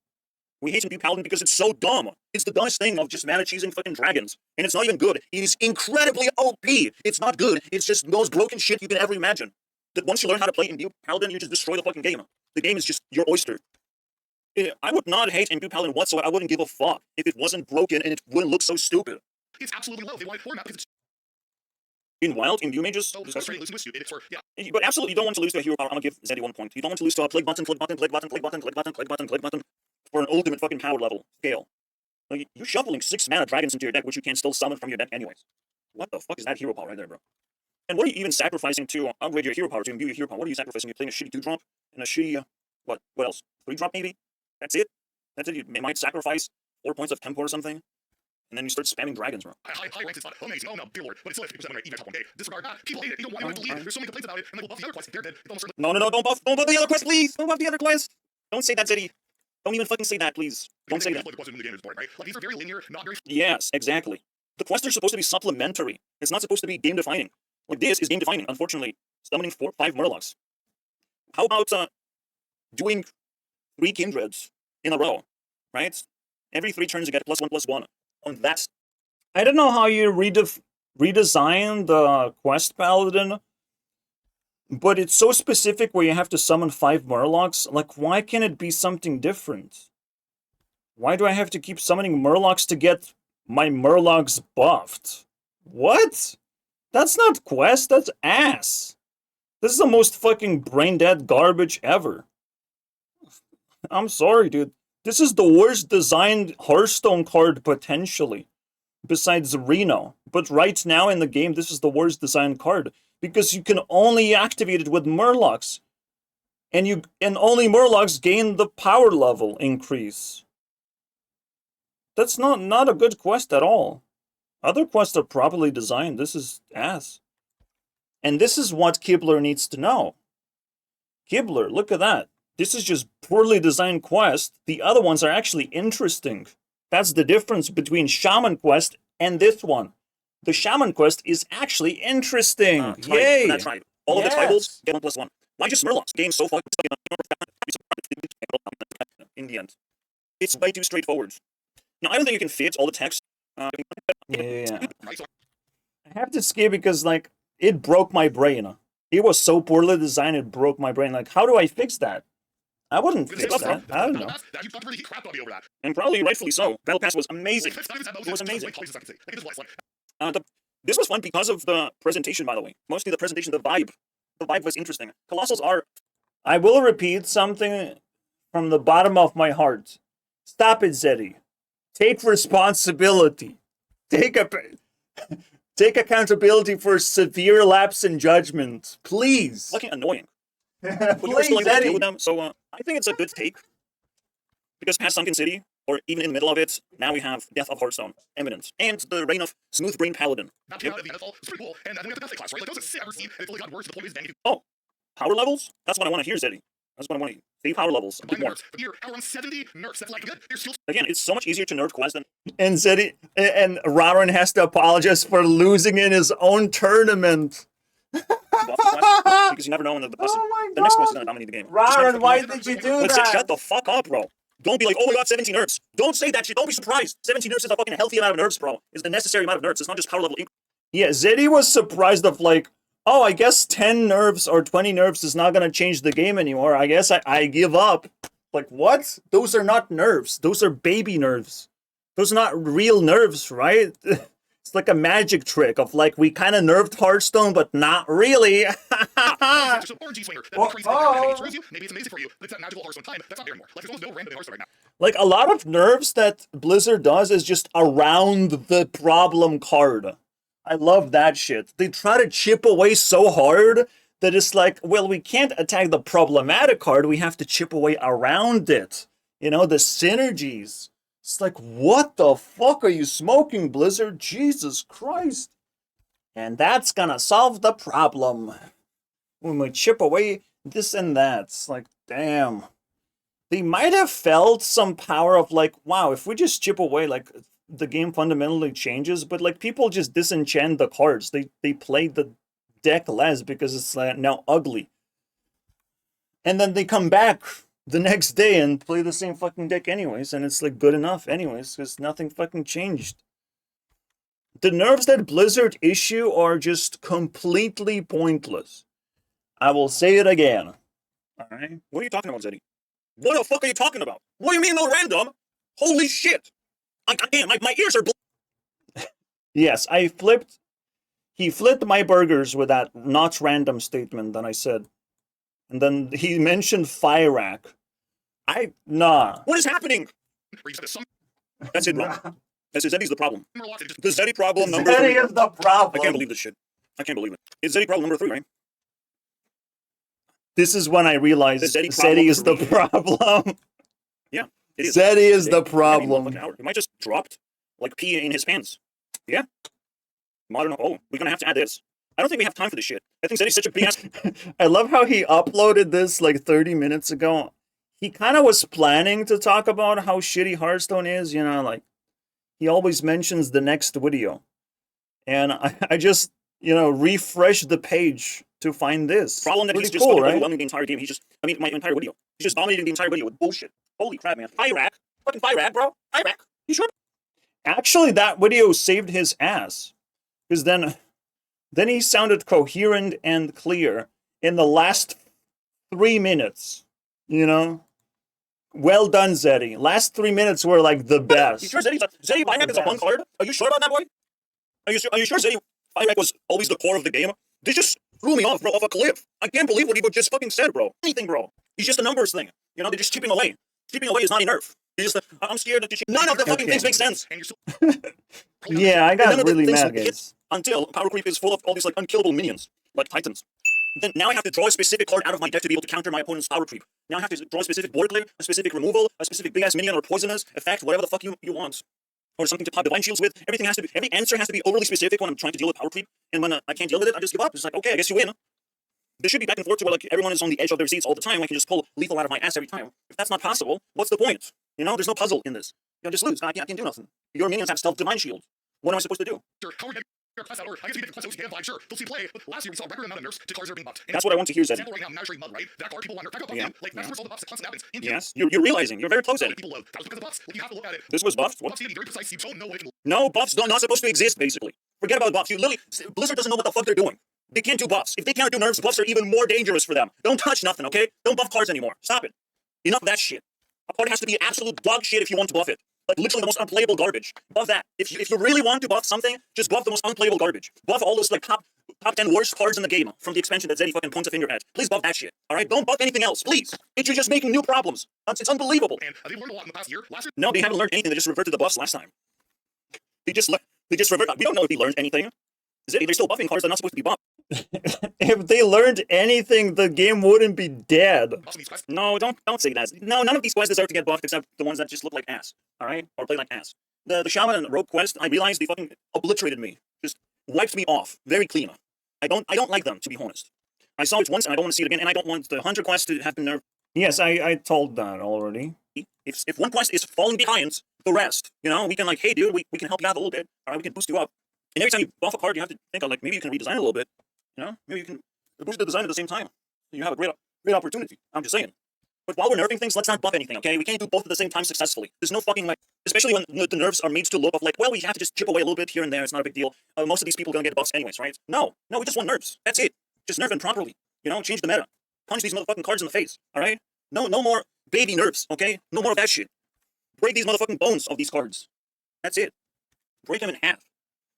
We hate some Paladin because it's so dumb. It's the dumbest thing of just mana cheesing fucking dragons. And it's not even good. It is incredibly OP. It's not good. It's just the most broken shit you can ever imagine. That once you learn how to play Imbue Paladin, you just destroy the fucking game. The game is just your oyster. I would not hate Imbue Paladin whatsoever. I wouldn't give a fuck if it wasn't broken and it wouldn't look so stupid. It's absolutely low. They want it format because it's In Wild, Imbue mages, so frustrating losing to a it's for, yeah. but absolutely you don't want to lose to a hero power. I'm gonna give Zeddy 1 point. You don't want to lose to a click button, click button, click button, click button, click button, click button, click button for an ultimate fucking power level scale. Like, you're shuffling 6 mana dragons into your deck, which you can still summon from your deck anyways. What the fuck is that hero power right there, bro? And what are you even sacrificing to upgrade your hero power, to imbue your hero power? What are you sacrificing? You're playing a shitty 2-drop and a shitty, what else? 3-drop maybe? That's it? That's it? You might sacrifice 4 points of tempo or something? And then you start spamming dragons, bro. High ranks is not amazing. Oh no, dear lord. But it's still 50% when even top 1 day. Disregard that. People hate it. You don't want anyone to leave. There's so many complaints about it. And then we'll buff the other quests. They're dead. It's almost No, don't buff the other quest, please! Don't buff the other quest! Don't say that, Zeddy. Don't even fucking say that, please. Don't say that. The quests in the game is boring, right? Like, these are very linear, not very... Yes, exactly. The quests are supposed to be supplementary. It's not supposed to be game-defining. Like, this is game-defining, unfortunately. Summoning 5 Murlocs. How about, doing 3 Kindreds in a row, right? Every 3 turns you get +1/+1 on that. I don't know how you redesign the quest paladin, but it's so specific where you have to summon 5 Murlocs. Like, why can't it be something different? Why do I have to keep summoning Murlocs to get my Murlocs buffed? What? That's not quest, that's ass. This is the most fucking brain-dead garbage ever. I'm sorry, dude. This is the worst designed Hearthstone card potentially, besides Reno. But right now in the game, this is the worst designed card, because you can only activate it with Murlocs. And only Murlocs gain the power level increase. That's not a good quest at all. Other quests are properly designed. This is ass. And this is what Kibler needs to know. Kibler, look at that. This is just poorly designed quest. The other ones are actually interesting. That's the difference between Shaman Quest and this one. The Shaman Quest is actually interesting. Yay! That's right. All of the tribals get 1+1. Why just Murlocs? Game's so fucking in the end. It's way too straightforward. Now, I don't think you can fit all the text. Yeah. I have to skip because, like, it broke my brain. It was so poorly designed, it broke my brain. Like, how do I fix that? I wouldn't fix that. I don't know. And probably rightfully so. Battle Pass was amazing. It was amazing. This was fun because of the presentation, by the way. Mostly the presentation, the vibe. The vibe was interesting. Colossals are... I will repeat something from the bottom of my heart. Stop it, Zeddy. Take responsibility. Take accountability for severe lapse in judgment. Please. Fucking annoying. But you were still able to deal with them, so I think it's a good take. Because past Sunken City, or even in the middle of it, now we have Death of Hearthstone, imminent, and the reign of Smooth Brain Paladin. Yep. Oh, power levels? That's what I want to hear, Zeddy. That's what I want to hear. See power levels. A bit more. Around 70 nerfs. That's like good. Again, it's so much easier to nerf quest than... And Zeddy and Raron has to apologize for losing in his own tournament. Because you never know when the next quest is going to dominate the game. Raron, why did you do But that? shut the fuck up, bro. Don't be like, oh my god, 17 nerfs. Don't say that shit. Don't be surprised. 17 nerfs is a fucking healthy amount of nerfs, bro. It's the necessary amount of nerfs. It's not just power level increase. Yeah, Zeddy was surprised of like, oh, I guess 10 nerfs or 20 nerfs is not going to change the game anymore. I guess I give up. Like, what? Those are not nerfs. Those are baby nerfs. Those are not real nerfs, right? It's like a magic trick of like, we kind of nerfed Hearthstone, but not really. Maybe it's amazing for you, but it's that magical Hearthstone time. That's not there anymore. Like, there's almost no random in Hearthstone right now. Like, a lot of nerfs that Blizzard does is just around the problem card. I love that shit. They try to chip away so hard that it's like, well, we can't attack the problematic card. We have to chip away around it. You know, the synergies. It's like, what the fuck are you smoking, Blizzard? Jesus Christ. And that's gonna solve the problem. When we chip away this and that. It's like, damn. They might have felt some power of like, wow, if we just chip away, like, the game fundamentally changes, but like people just disenchant the cards. They play the deck less because it's like now ugly. And then they come back the next day and play the same fucking deck anyways, and it's like good enough anyways, because nothing fucking changed. The nerfs that Blizzard issue are just completely pointless. I will say it again. Alright? What are you talking about, Zeddy? What the fuck are you talking about? What do you mean no random? Holy shit! I can't, my ears are Yes, he flipped my burgers with that not random statement that I said. And then he mentioned Fyrak. Nah. What is happening? That's it, bro. That's it. Zeddy's the problem. The Zeddy problem number 3. Zeddy is the problem. I can't believe this shit. I can't believe it. It's Zeddy problem number 3, right? This is when I realized Zeddy is the problem. Yeah, it is. Zeddy is the problem. It might just dropped like pee in his pants. Yeah. Modern. Oh, we're gonna have to add this. I don't think we have time for this shit. I think Zeddy's such a big ass. I love how he uploaded this like 30 minutes ago. He kind of was planning to talk about how shitty Hearthstone is, you know, like he always mentions the next video. And I just, you know, refreshed the page to find this. Problem that he's just fucking overwhelming the entire game. My entire video. He's just dominating the entire video with bullshit. Holy crap, man. Fyrak. Fucking Fyrak, bro. Fyrak. You sure? Actually, that video saved his ass. Because then he sounded coherent and clear in the last 3 minutes, you know? Well done, Zeddy. Last 3 minutes were like the best. You sure Zeddy buyback is a fun card? Are you sure about that, boy? Are you sure Zeddy buyback was always the core of the game? This just threw me off, bro, off a cliff. I can't believe what he just fucking said, bro. Anything, bro. He's just a numbers thing. You know, they're just chipping away. Chipping away is not a nerf. He's just I'm scared that none of the fucking things make sense. Yeah, I got really mad, guys. Until power creep is full of all these like unkillable minions, like titans. Then now I have to draw a specific card out of my deck to be able to counter my opponent's power creep. Now I have to draw a specific board clear, a specific removal, a specific big ass minion or poisonous effect, whatever the fuck you want. Or something to pop divine shields with. Every answer has to be overly specific when I'm trying to deal with power creep. And when I can't deal with it, I just give up. It's like, okay, I guess you win. There should be back and forth to where like everyone is on the edge of their seats all the time. I can just pull lethal out of my ass every time. If that's not possible, what's the point? You know, there's no puzzle in this. You know, just lose. I can't do nothing. Your minions have stealth divine shield. What am I supposed to do? Sure, how are we getting your quest out? Or I guess you get the quest out, you can sure. They'll see play. But last year we saw a record amount of nerfs to cards that are being buffed. That's what I want to hear, Zeddy. Example right now, I'm now showing mud, right? That card people wonder, back up, Yeah. like that's where all the buffs that constantly happens. Yes, you're realizing. You're very close at it. People love. That was because of buffs. Like, you have to look at it. This was buffed? What? Buffs need to be very precise. You don't know what it can No, buffs not supposed to exist, basically. Forget about buffs. You literally, Blizzard doesn't know what the fuck they're doing. They can't do buffs. If they can't do nerfs, buffs are even more dangerous for them. Don't touch nothing, okay? Don't buff cards anymore. Stop it. Enough of that shit. A card has to be absolute dog shit if you want to buff it. Like literally the most unplayable garbage. Buff that. If you really want to buff something, just buff the most unplayable garbage. Buff all those like top 10 worst cards in the game from the expansion that Zeddy fucking points a finger at. Please buff that shit. Alright? Don't buff anything else. Please. You're just making new problems. It's unbelievable. And they've learned a lot in the past year. Last year. No, they haven't learned anything. They just reverted to the buffs last time. They just revert. We don't know if they learned anything. Zeddy, they're still buffing cards that are not supposed to be buffed. If they learned anything, the game wouldn't be dead. No, don't say that. No, none of these quests deserve to get buffed except the ones that just look like ass. Alright? Or play like ass. The Shaman and Rogue quest, I realized they fucking obliterated me. Just wiped me off. Very clean. I don't like them, to be honest. I saw it once and I don't want to see it again, and I don't want the Hunter quest to have been nerfed. Yes, I told that already. If one quest is falling behind the rest, you know, we can like, hey dude, we can help you out a little bit. Alright, we can boost you up. And every time you buff a card, you have to think of like, maybe you can redesign it a little bit. You know? Maybe you can boost the design at the same time. You have a great opportunity. I'm just saying. But while we're nerfing things, let's not buff anything, okay? We can't do both at the same time successfully. There's no fucking way. Especially when the nerfs are made to look of like, well, we have to just chip away a little bit here and there. It's not a big deal. Most of these people are gonna get buffs anyways, right? No, we just want nerfs. That's it. Just nerf them properly. You know, change the meta. Punch these motherfucking cards in the face, alright? No more baby nerfs, okay? No more of that shit. Break these motherfucking bones of these cards. That's it. Break them in half.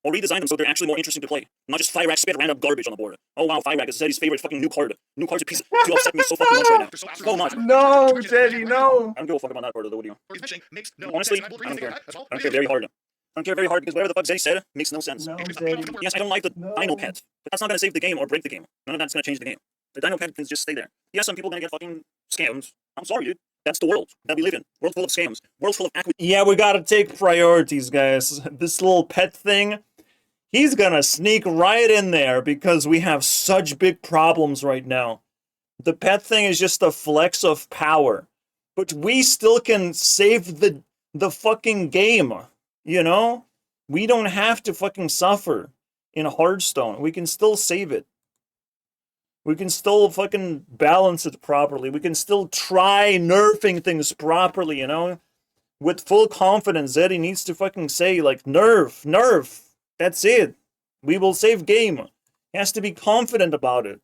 Or redesign them so they're actually more interesting to play. Not just Fire Rack spit random garbage on the board. Oh wow, Fire Rack is Zeddy's favorite fucking new card. New card's a piece to upset me so fucking much right now. So much. No, Zeddy, no. I don't give a fuck about that part of the video. No, Honestly, I don't care. I don't care very hard. I don't care very hard because whatever the fuck Zeddy said makes no sense. No, Zeddy. Yes, I don't like the Dino Pet, but that's not gonna save the game or break the game. None of that's gonna change the game. The Dino Pet can just stay there. Yes, some people are gonna get fucking scammed. I'm sorry, dude. That's the world that we live in. World full of scams. World full of Yeah, we gotta take priorities, guys. This little pet thing, he's gonna sneak right in there because we have such big problems right now. The pet thing is just a flex of power. But we still can save the fucking game, you know? We don't have to fucking suffer in Hearthstone. We can still save it. We can still fucking balance it properly. We can still try nerfing things properly, you know? With full confidence, Zeddy needs to fucking say, like, nerf. That's it. We will save game. He has to be confident about it.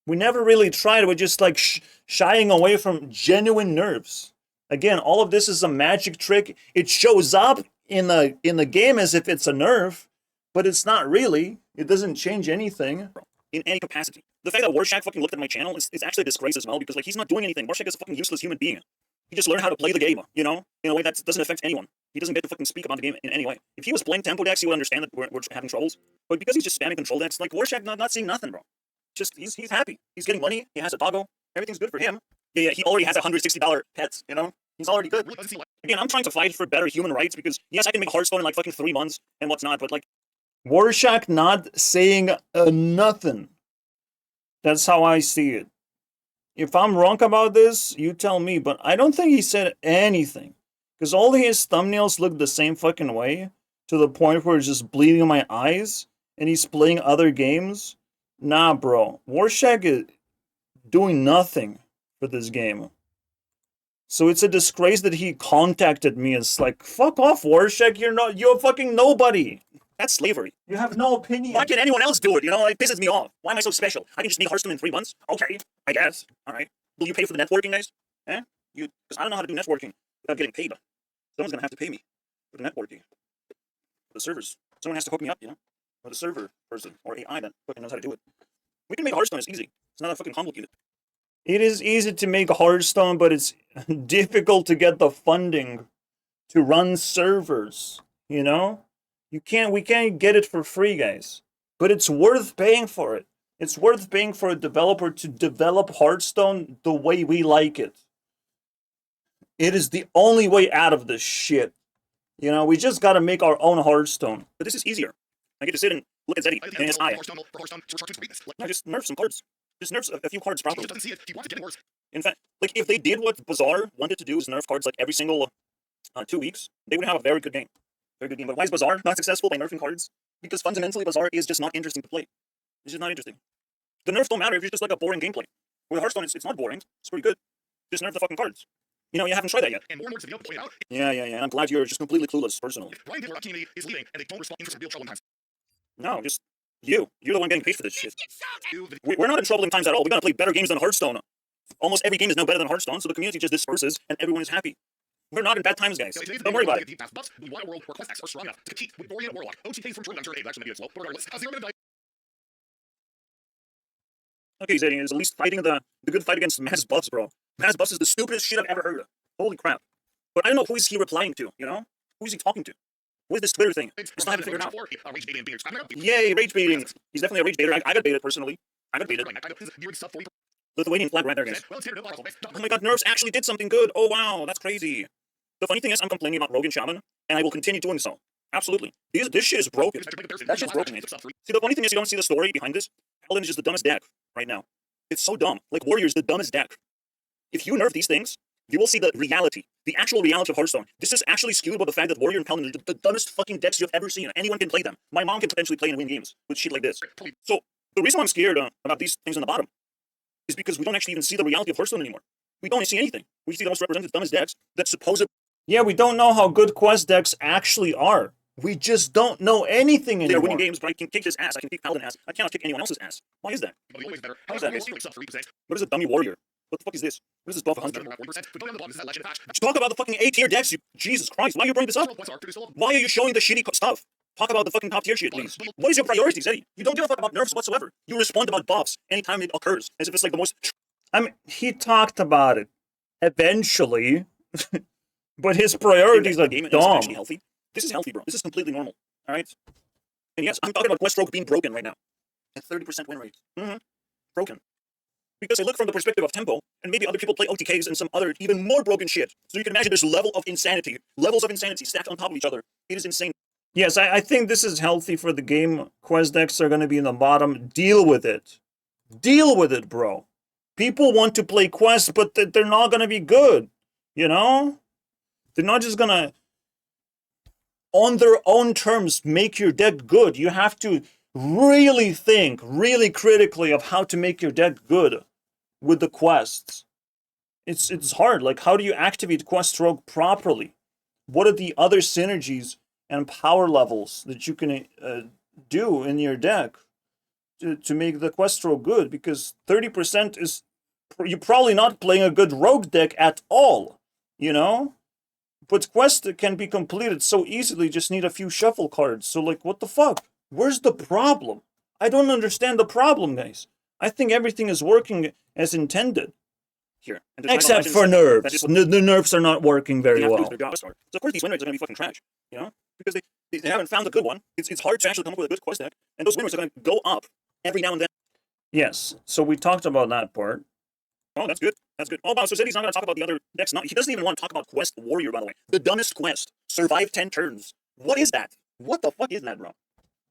We never really tried. We're just, like, shying away from genuine nerfs. Again, all of this is a magic trick. It shows up in the game as if it's a nerf, but it's not really. It doesn't change anything. In any capacity. The fact that Warshak fucking looked at my channel is actually a disgrace as well, because like he's not doing anything. Warshak is a fucking useless human being. He just learned how to play the game, you know? In a way that doesn't affect anyone. He doesn't get to fucking speak about the game in any way. If he was playing tempo decks, he would understand that we're having troubles. But because he's just spamming control decks, like Warshak not seeing nothing, bro. Just he's happy. He's getting money, he has a doggo, everything's good for him. Yeah, he already has $160 pets, you know? He's already good. Again, I'm trying to fight for better human rights because yes, I can make Hearthstone in like fucking 3 months and what's not, but like Warshak not saying nothing. That's how I see it. If I'm wrong about this, you tell me, but I don't think he said anything. Because all his thumbnails look the same fucking way, to the point where it's just bleeding in my eyes, and he's playing other games. Nah, bro. Warshak is doing nothing for this game. So it's a disgrace that he contacted me. It's like, fuck off, Warshak, you're a fucking nobody. That's slavery. You have no opinion. Why can't anyone else do it? You know, it pisses me off. Why am I so special? I can just make Hearthstone in 3 months? Okay, I guess. All right. Will you pay for the networking, guys? Eh? Because I don't know how to do networking without getting paid. Someone's gonna have to pay me for the networking. For the servers. Someone has to hook me up, you know? Or the server person, or AI that fucking knows how to do it. We can make Hearthstone, it's easy. It's not that fucking complicated. It is easy to make Hearthstone, but it's difficult to get the funding to run servers, you know? We can't get it for free, guys. But it's worth paying for it. It's worth paying for a developer to develop Hearthstone the way we like it. It is the only way out of this shit. You know, we just gotta make our own Hearthstone. But this is easier. I get to sit and look at Zeddy and his eye. No, just nerf some cards. Just nerf a few cards properly. In fact, like, if they did what Bazaar wanted to do, is nerf cards like every single 2 weeks, they would have a very good game. Very good game. But why is Bazaar not successful by nerfing cards? Because fundamentally, Bazaar is just not interesting to play. It's just not interesting. The nerfs don't matter if you're just like a boring gameplay. With Hearthstone, it's not boring. It's pretty good. Just nerf the fucking cards. You know, you haven't tried that yet. And more to point out. Yeah. I'm glad you're just completely clueless, personally. Ryan Taylor community is leaving, and they don't respond to real trouble times. No, just you. You're the one getting paid for this shit. We're not in troubling times at all. We gotta play better games than Hearthstone. Almost every game is no better than Hearthstone, so the community just disperses and everyone is happy. We're not in bad times, guys. Don't worry about it. We want a world where quest acts are strong enough to compete with Warrior and Warlock. OTKs from Jordan Turn 8 actually made it slow, but regardless, how's the Okay, Zeddy, is at least fighting the good fight against Mass Buffs, bro. Mass Buffs is the stupidest shit I've ever heard of. Holy crap. But I don't know who is he replying to, you know? Who is he talking to? What is this Twitter thing? I still haven't figured out. Yay, rage baiting. He's definitely a rage baiter. I got baited, personally. I got baited. Lithuanian flag right there, guys. Oh my god, Nerfs actually did something good. Oh wow, that's crazy. The funny thing is, I'm complaining about Rogue and Shaman, and I will continue doing so. Absolutely. This shit is broken. That shit's broken, mate. See, the funny thing is, you don't see the story behind this. Paladin is just the dumbest deck right now. It's so dumb. Like, Warrior is the dumbest deck. If you nerf these things, you will see the reality. The actual reality of Hearthstone. This is actually skewed by the fact that Warrior and Paladin are the dumbest fucking decks you've ever seen. Anyone can play them. My mom can potentially play and win games with shit like this. So, the reason I'm scared about these things on the bottom is because we don't actually even see the reality of Hearthstone anymore. We don't see anything. We see the most represented dumbest decks that supposedly... Yeah, we don't know how good quest decks actually are. We just don't know anything anymore. They're winning games, but I can kick his ass. I can kick Paladin ass. I cannot kick anyone else's ass. Why is that? How is that, guys? What is a dummy warrior? What the fuck is this? What is this buff 100? Talk about the fucking A-tier decks, you... Jesus Christ, why are you bringing this up? Why are you showing the shitty stuff? Talk about the fucking top-tier shit, please. What is your priorities, Eddie? You don't give a fuck about nerfs whatsoever. You respond about buffs anytime it occurs, as if it's like the most... I mean, he talked about it. Eventually. But his priorities are dumb. Actually healthy. This is healthy, bro. This is completely normal. Alright? And yes, I'm talking about quest stroke being broken right now. At 30% win rate. Broken. Because I look from the perspective of tempo, and maybe other people play OTKs and some other even more broken shit. So you can imagine this level of insanity. Levels of insanity stacked on top of each other. It is insane. Yes, I think this is healthy for the game. Quest decks are going to be in the bottom. Deal with it. Deal with it, bro. People want to play quests, but they're not going to be good. You know? They're not just going to, on their own terms, make your deck good. You have to really think, really critically of how to make your deck good with the quests. It's hard. Like, how do you activate quest stroke properly? What are the other synergies and power levels that you can do in your deck to make the quest stroke good? Because 30% is, you're probably not playing a good rogue deck at all, you know? But quest can be completed so easily, just need a few shuffle cards. So, like, what the fuck? Where's the problem? I don't understand the problem, guys. I think everything is working as intended. Here. Except for nerfs. The nerfs are not working very well. So of course these win rates are going to be fucking trash, you know? Because they haven't found a good one. It's hard to actually come up with a good quest deck. And those win rates are going to go up every now and then. Yes, so we talked about that part. Oh, that's good. That's good. Oh, wow, so Zeddy's not going to talk about the other decks. He doesn't even want to talk about Quest Warrior, by the way. The dumbest quest. Survive 10 turns. What is that? What the fuck is that, bro?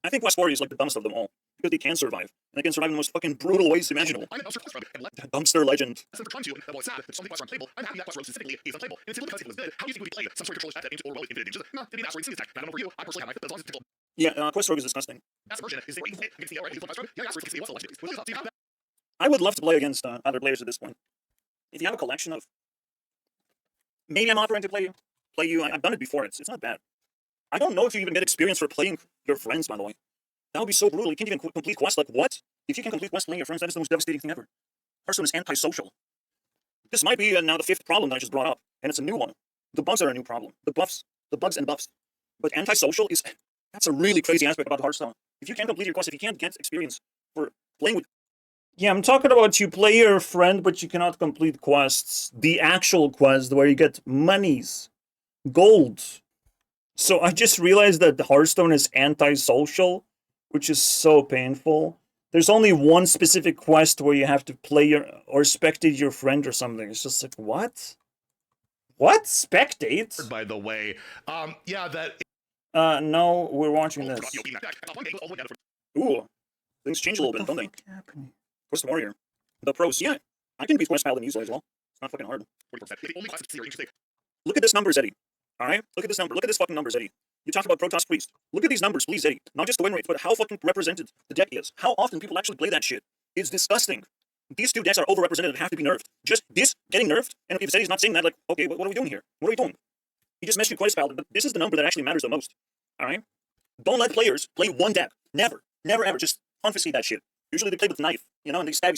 I think Quest Warrior is like the dumbest of them all. Because they can survive. And they can survive in the most fucking brutal ways imaginable. Dumpster legend. I'm happy that Quest Rogue specifically is unplayable. And it's simply because it was good. How do you think we play some sort of control that into or roll infinite damages? No, maybe not for instant attack. I don't know for you. I personally have my, as long as it's control. Yeah, Quest Rogue is disgusting. That's version is against the already against the yeah, against the what's the legendary. I would love to play against other players at this point. If you have a collection of... Maybe I'm offering to play you. I've done it before. It's not bad. I don't know if you even get experience for playing your friends, by the way. That would be so brutal. You can't even complete quests. Like, what? If you can complete quests playing your friends, that is the most devastating thing ever. Hearthstone is antisocial. This might be now the 5th problem that I just brought up, and it's a new one. The bugs are a new problem. The bugs and buffs. But antisocial is, that's a really crazy aspect about Hearthstone. If you can't complete your quest, if you can't get experience for playing with... Yeah, I'm talking about you play your friend, but you cannot complete quests. The actual quest where you get monies, gold. So I just realized that Hearthstone is antisocial, which is so painful. There's only one specific quest where you have to play your or spectate your friend or something. It's just like, what? What? Spectate? By the way, yeah, that. No, we're watching this. Ooh, things change a little bit, don't they? Quest Warrior. The pros, yeah. I can beat Quest Paladin easily as well. It's not fucking hard. Look at this number, Zeddy. Alright? Look at this number. Look at this fucking number, Zeddy. You talked about Protoss Priest. Look at these numbers, please, Zeddy. Not just the win rate, but how fucking represented the deck is. How often people actually play that shit. It's disgusting. These two decks are overrepresented and have to be nerfed. Just this getting nerfed, and if Zeddy's not saying that, like, okay, what are we doing here? What are we doing? He just mentioned Quest Paladin, but this is the number that actually matters the most. Alright? Don't let players play one deck. Never. Never ever. Just confiscate that shit. Usually they play with knife, you know, and they stab.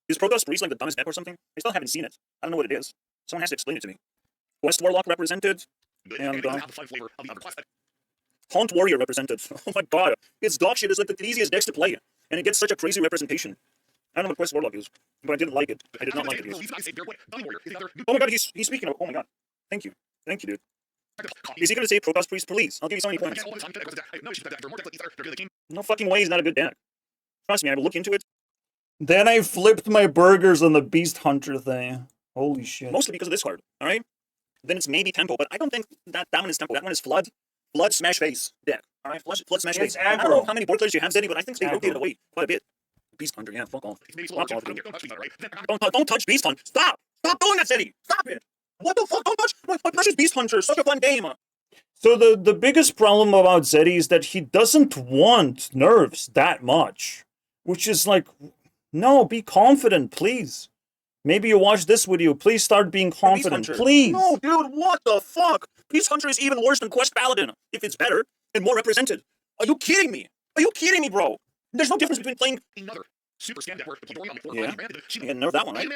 Is Protoss Priest like the dumbest deck or something? I still haven't seen it. I don't know what it is. Someone has to explain it to me. West Warlock represented, and Haunt Warrior represented. Oh my god, it's dog shit. It's like the easiest decks to play, and it gets such a crazy representation. I don't know what Quest Warlock is, but I didn't like it. I did not like it. Oh my god, he's speaking of. Oh my god, thank you, dude. Is he gonna say Protoss Priest, please? I'll give you so many points. No fucking way, he's not a good deck. Trust me, I will look into it. Then I flipped my burgers on the Beast Hunter thing. Holy shit. Mostly because of this card, alright? Then it's maybe Tempo, but I don't think that one is Tempo. That one is Flood Smash Face deck. Alright, Flood Smash Face. I don't know how many board players you have, Zeddy, but I think they rotated away quite a bit. Beast Hunter, yeah, fuck off. Don't touch Beast Hunter. Stop doing that, Zeddy! Stop it! What the fuck? Don't touch! Why touch Beast Hunter? Such a fun game! So the biggest problem about Zeddy is that he doesn't want nerfs that much. Which is like, no, be confident, please. Maybe you watch this video. Please start being confident, please. No, dude, what the fuck? Beast Hunter is even worse than Quest Paladin, if it's better and more represented. Are you kidding me? Are you kidding me, bro? There's no difference between playing another super scam deck where yeah, you nerf that one, right?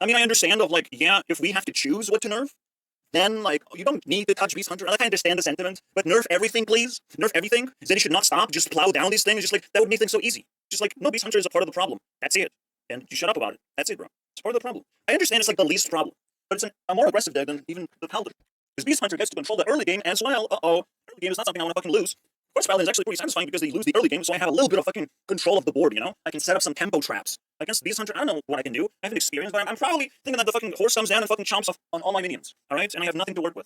I mean, I understand of like, yeah, if we have to choose what to nerf, then, like, you don't need to touch Beast Hunter. I understand the sentiment, but nerf everything, please. Nerf everything. Then it should not stop. Just plow down these things. Just like, that would make things so easy. Just like, no, Beast Hunter is a part of the problem. That's it. And you shut up about it. That's it, bro. It's part of the problem. I understand it's like the least problem, but it's a more aggressive deck than even the Paladin. Because Beast Hunter gets to control the early game as well. Uh-oh. Early game is not something I want to fucking lose. Quest Paladin is actually pretty satisfying because they lose the early game, so I have a little bit of fucking control of the board, you know? I can set up some tempo traps. Against Beast Hunter, I don't know what I can do. I haven't experienced, but I'm probably thinking that the fucking horse comes down and fucking chomps off on all my minions. Alright? And I have nothing to work with.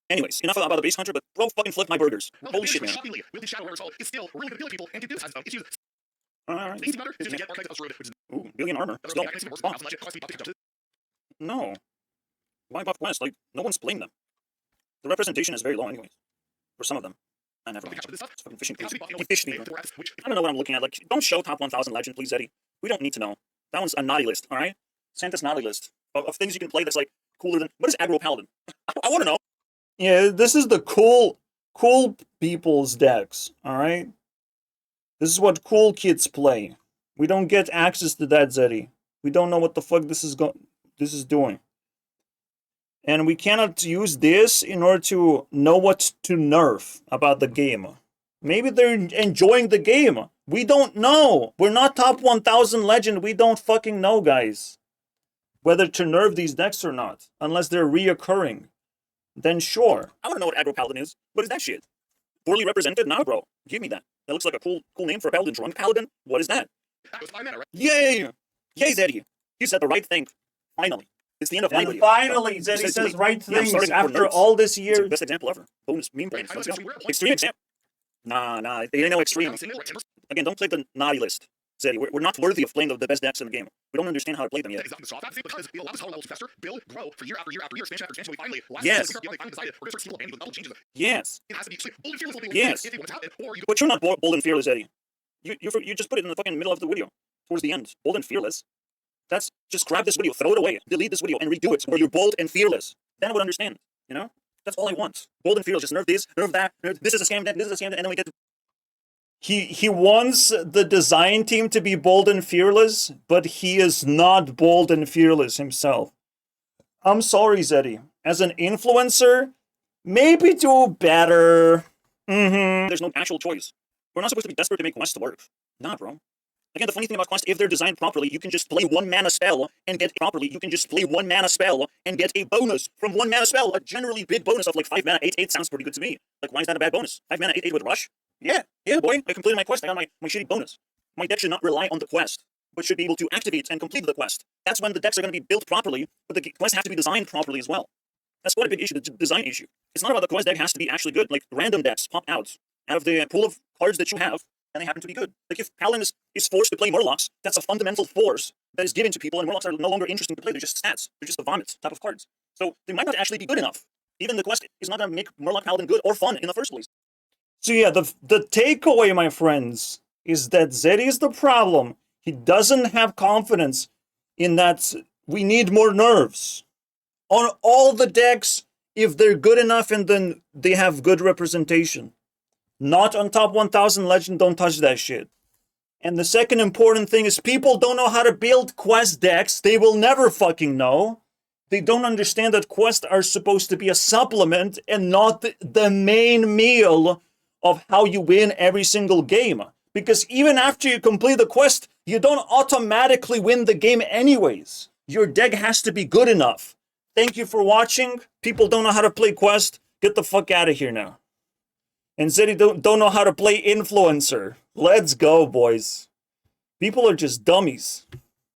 Anyways, enough about the Beast Hunter, but bro fucking flip my burgers. Holy shit, man. Shockingly, with the Shadow Aerosol, it's still really good to people and can do this issues. Alright. The easy matter is just to get archives of Rude. Ooh, billion armor. Let's go. No. Why buff Quest? Like, no one's playing them. The representation is very low anyways. For some of them. I never mind. It's fucking fishing please. Fish me. I don't know what I'm looking at. Like, don't show top 1000 legend, please, Zeddy. We don't need to know. That one's a naughty list, alright? Santa's naughty list of things you can play that's like cooler than what is aggro paladin? I want to know. Yeah, this is the cool people's decks, alright? This is what cool kids play. We don't get access to that, Zeddy. We don't know what the fuck this is doing. And we cannot use this in order to know what to nerf about the game. Maybe they're enjoying the game. We don't know. We're not top 1000 legend. We don't fucking know, guys. Whether to nerf these decks or not. Unless they're reoccurring. Then sure. I want to know what aggro paladin is. What is that shit? Poorly represented? Nah, bro. Give me that. That looks like a cool name for a paladin. Drunk paladin? What is that? Yay! Yay, Zeddy! You said the right thing. Finally. It's the end of and finally, Zeddy says right things after all this year. It's the best example ever. Bonus meme points. Let's go. Extreme example. Nah, they ain't no extreme. Again, don't play the naughty list. Zeddy, we're not worthy of playing the best decks in the game. We don't understand how to play them yet. Because it allows us to faster, build, grow for year after year after year, expansion after expansion. We finally, yes. Yes. It has to be bold and fearless. Yes. But you're not bold and fearless, Zeddy. You just put it in the fucking middle of the video, towards the end. Bold and fearless. That's just grab this video, throw it away, delete this video, and redo it where you're bold and fearless. then I would understand, you know? That's all I want. Bold and fearless, just nerf this, nerf that, nerf, this is a scam deck, this is a scam deck, and then we get to... He wants the design team to be bold and fearless, but he is not bold and fearless himself. I'm sorry, Zeddy. As an influencer, maybe do better. There's no actual choice. We're not supposed to be desperate to make quests work. Nah, bro. Again, the funny thing about quests, if they're designed properly, you can just play 1 mana spell and get properly. You can just play 1 mana spell and get a bonus from 1 mana spell. A generally big bonus of like 5 mana, 8 sounds pretty good to me. Like, why is that a bad bonus? 5 mana, 8 with rush? Yeah, boy. I completed my quest. I got my shitty bonus. My deck should not rely on the quest, but should be able to activate and complete the quest. That's when the decks are going to be built properly, but the quests have to be designed properly as well. That's quite a big issue, the design issue. It's not about the quest deck has to be actually good. Like, random decks pop out of the pool of cards that you have, and they happen to be good. Like, if Paladin is forced to play Murlocs, that's a fundamental force that is given to people, and Murlocs are no longer interesting to play. They're just stats. They're just the vomit type of cards. So they might not actually be good enough. Even the quest is not going to make Murloc Paladin good or fun in the first place. So yeah, the takeaway, my friends, is that Zeddy is the problem. He doesn't have confidence in that we need more nerfs. On all the decks, if they're good enough and then they have good representation. Not on top 1000 legend, don't touch that shit. And the second important thing is people don't know how to build quest decks. They will never fucking know. They don't understand that quests are supposed to be a supplement and not the main meal of how you win every single game. Because even after you complete the quest, you don't automatically win the game anyways. Your deck has to be good enough. Thank you for watching. People don't know how to play quest. Get the fuck out of here now. And Zeddy don't know how to play influencer. Let's go, boys. People are just dummies.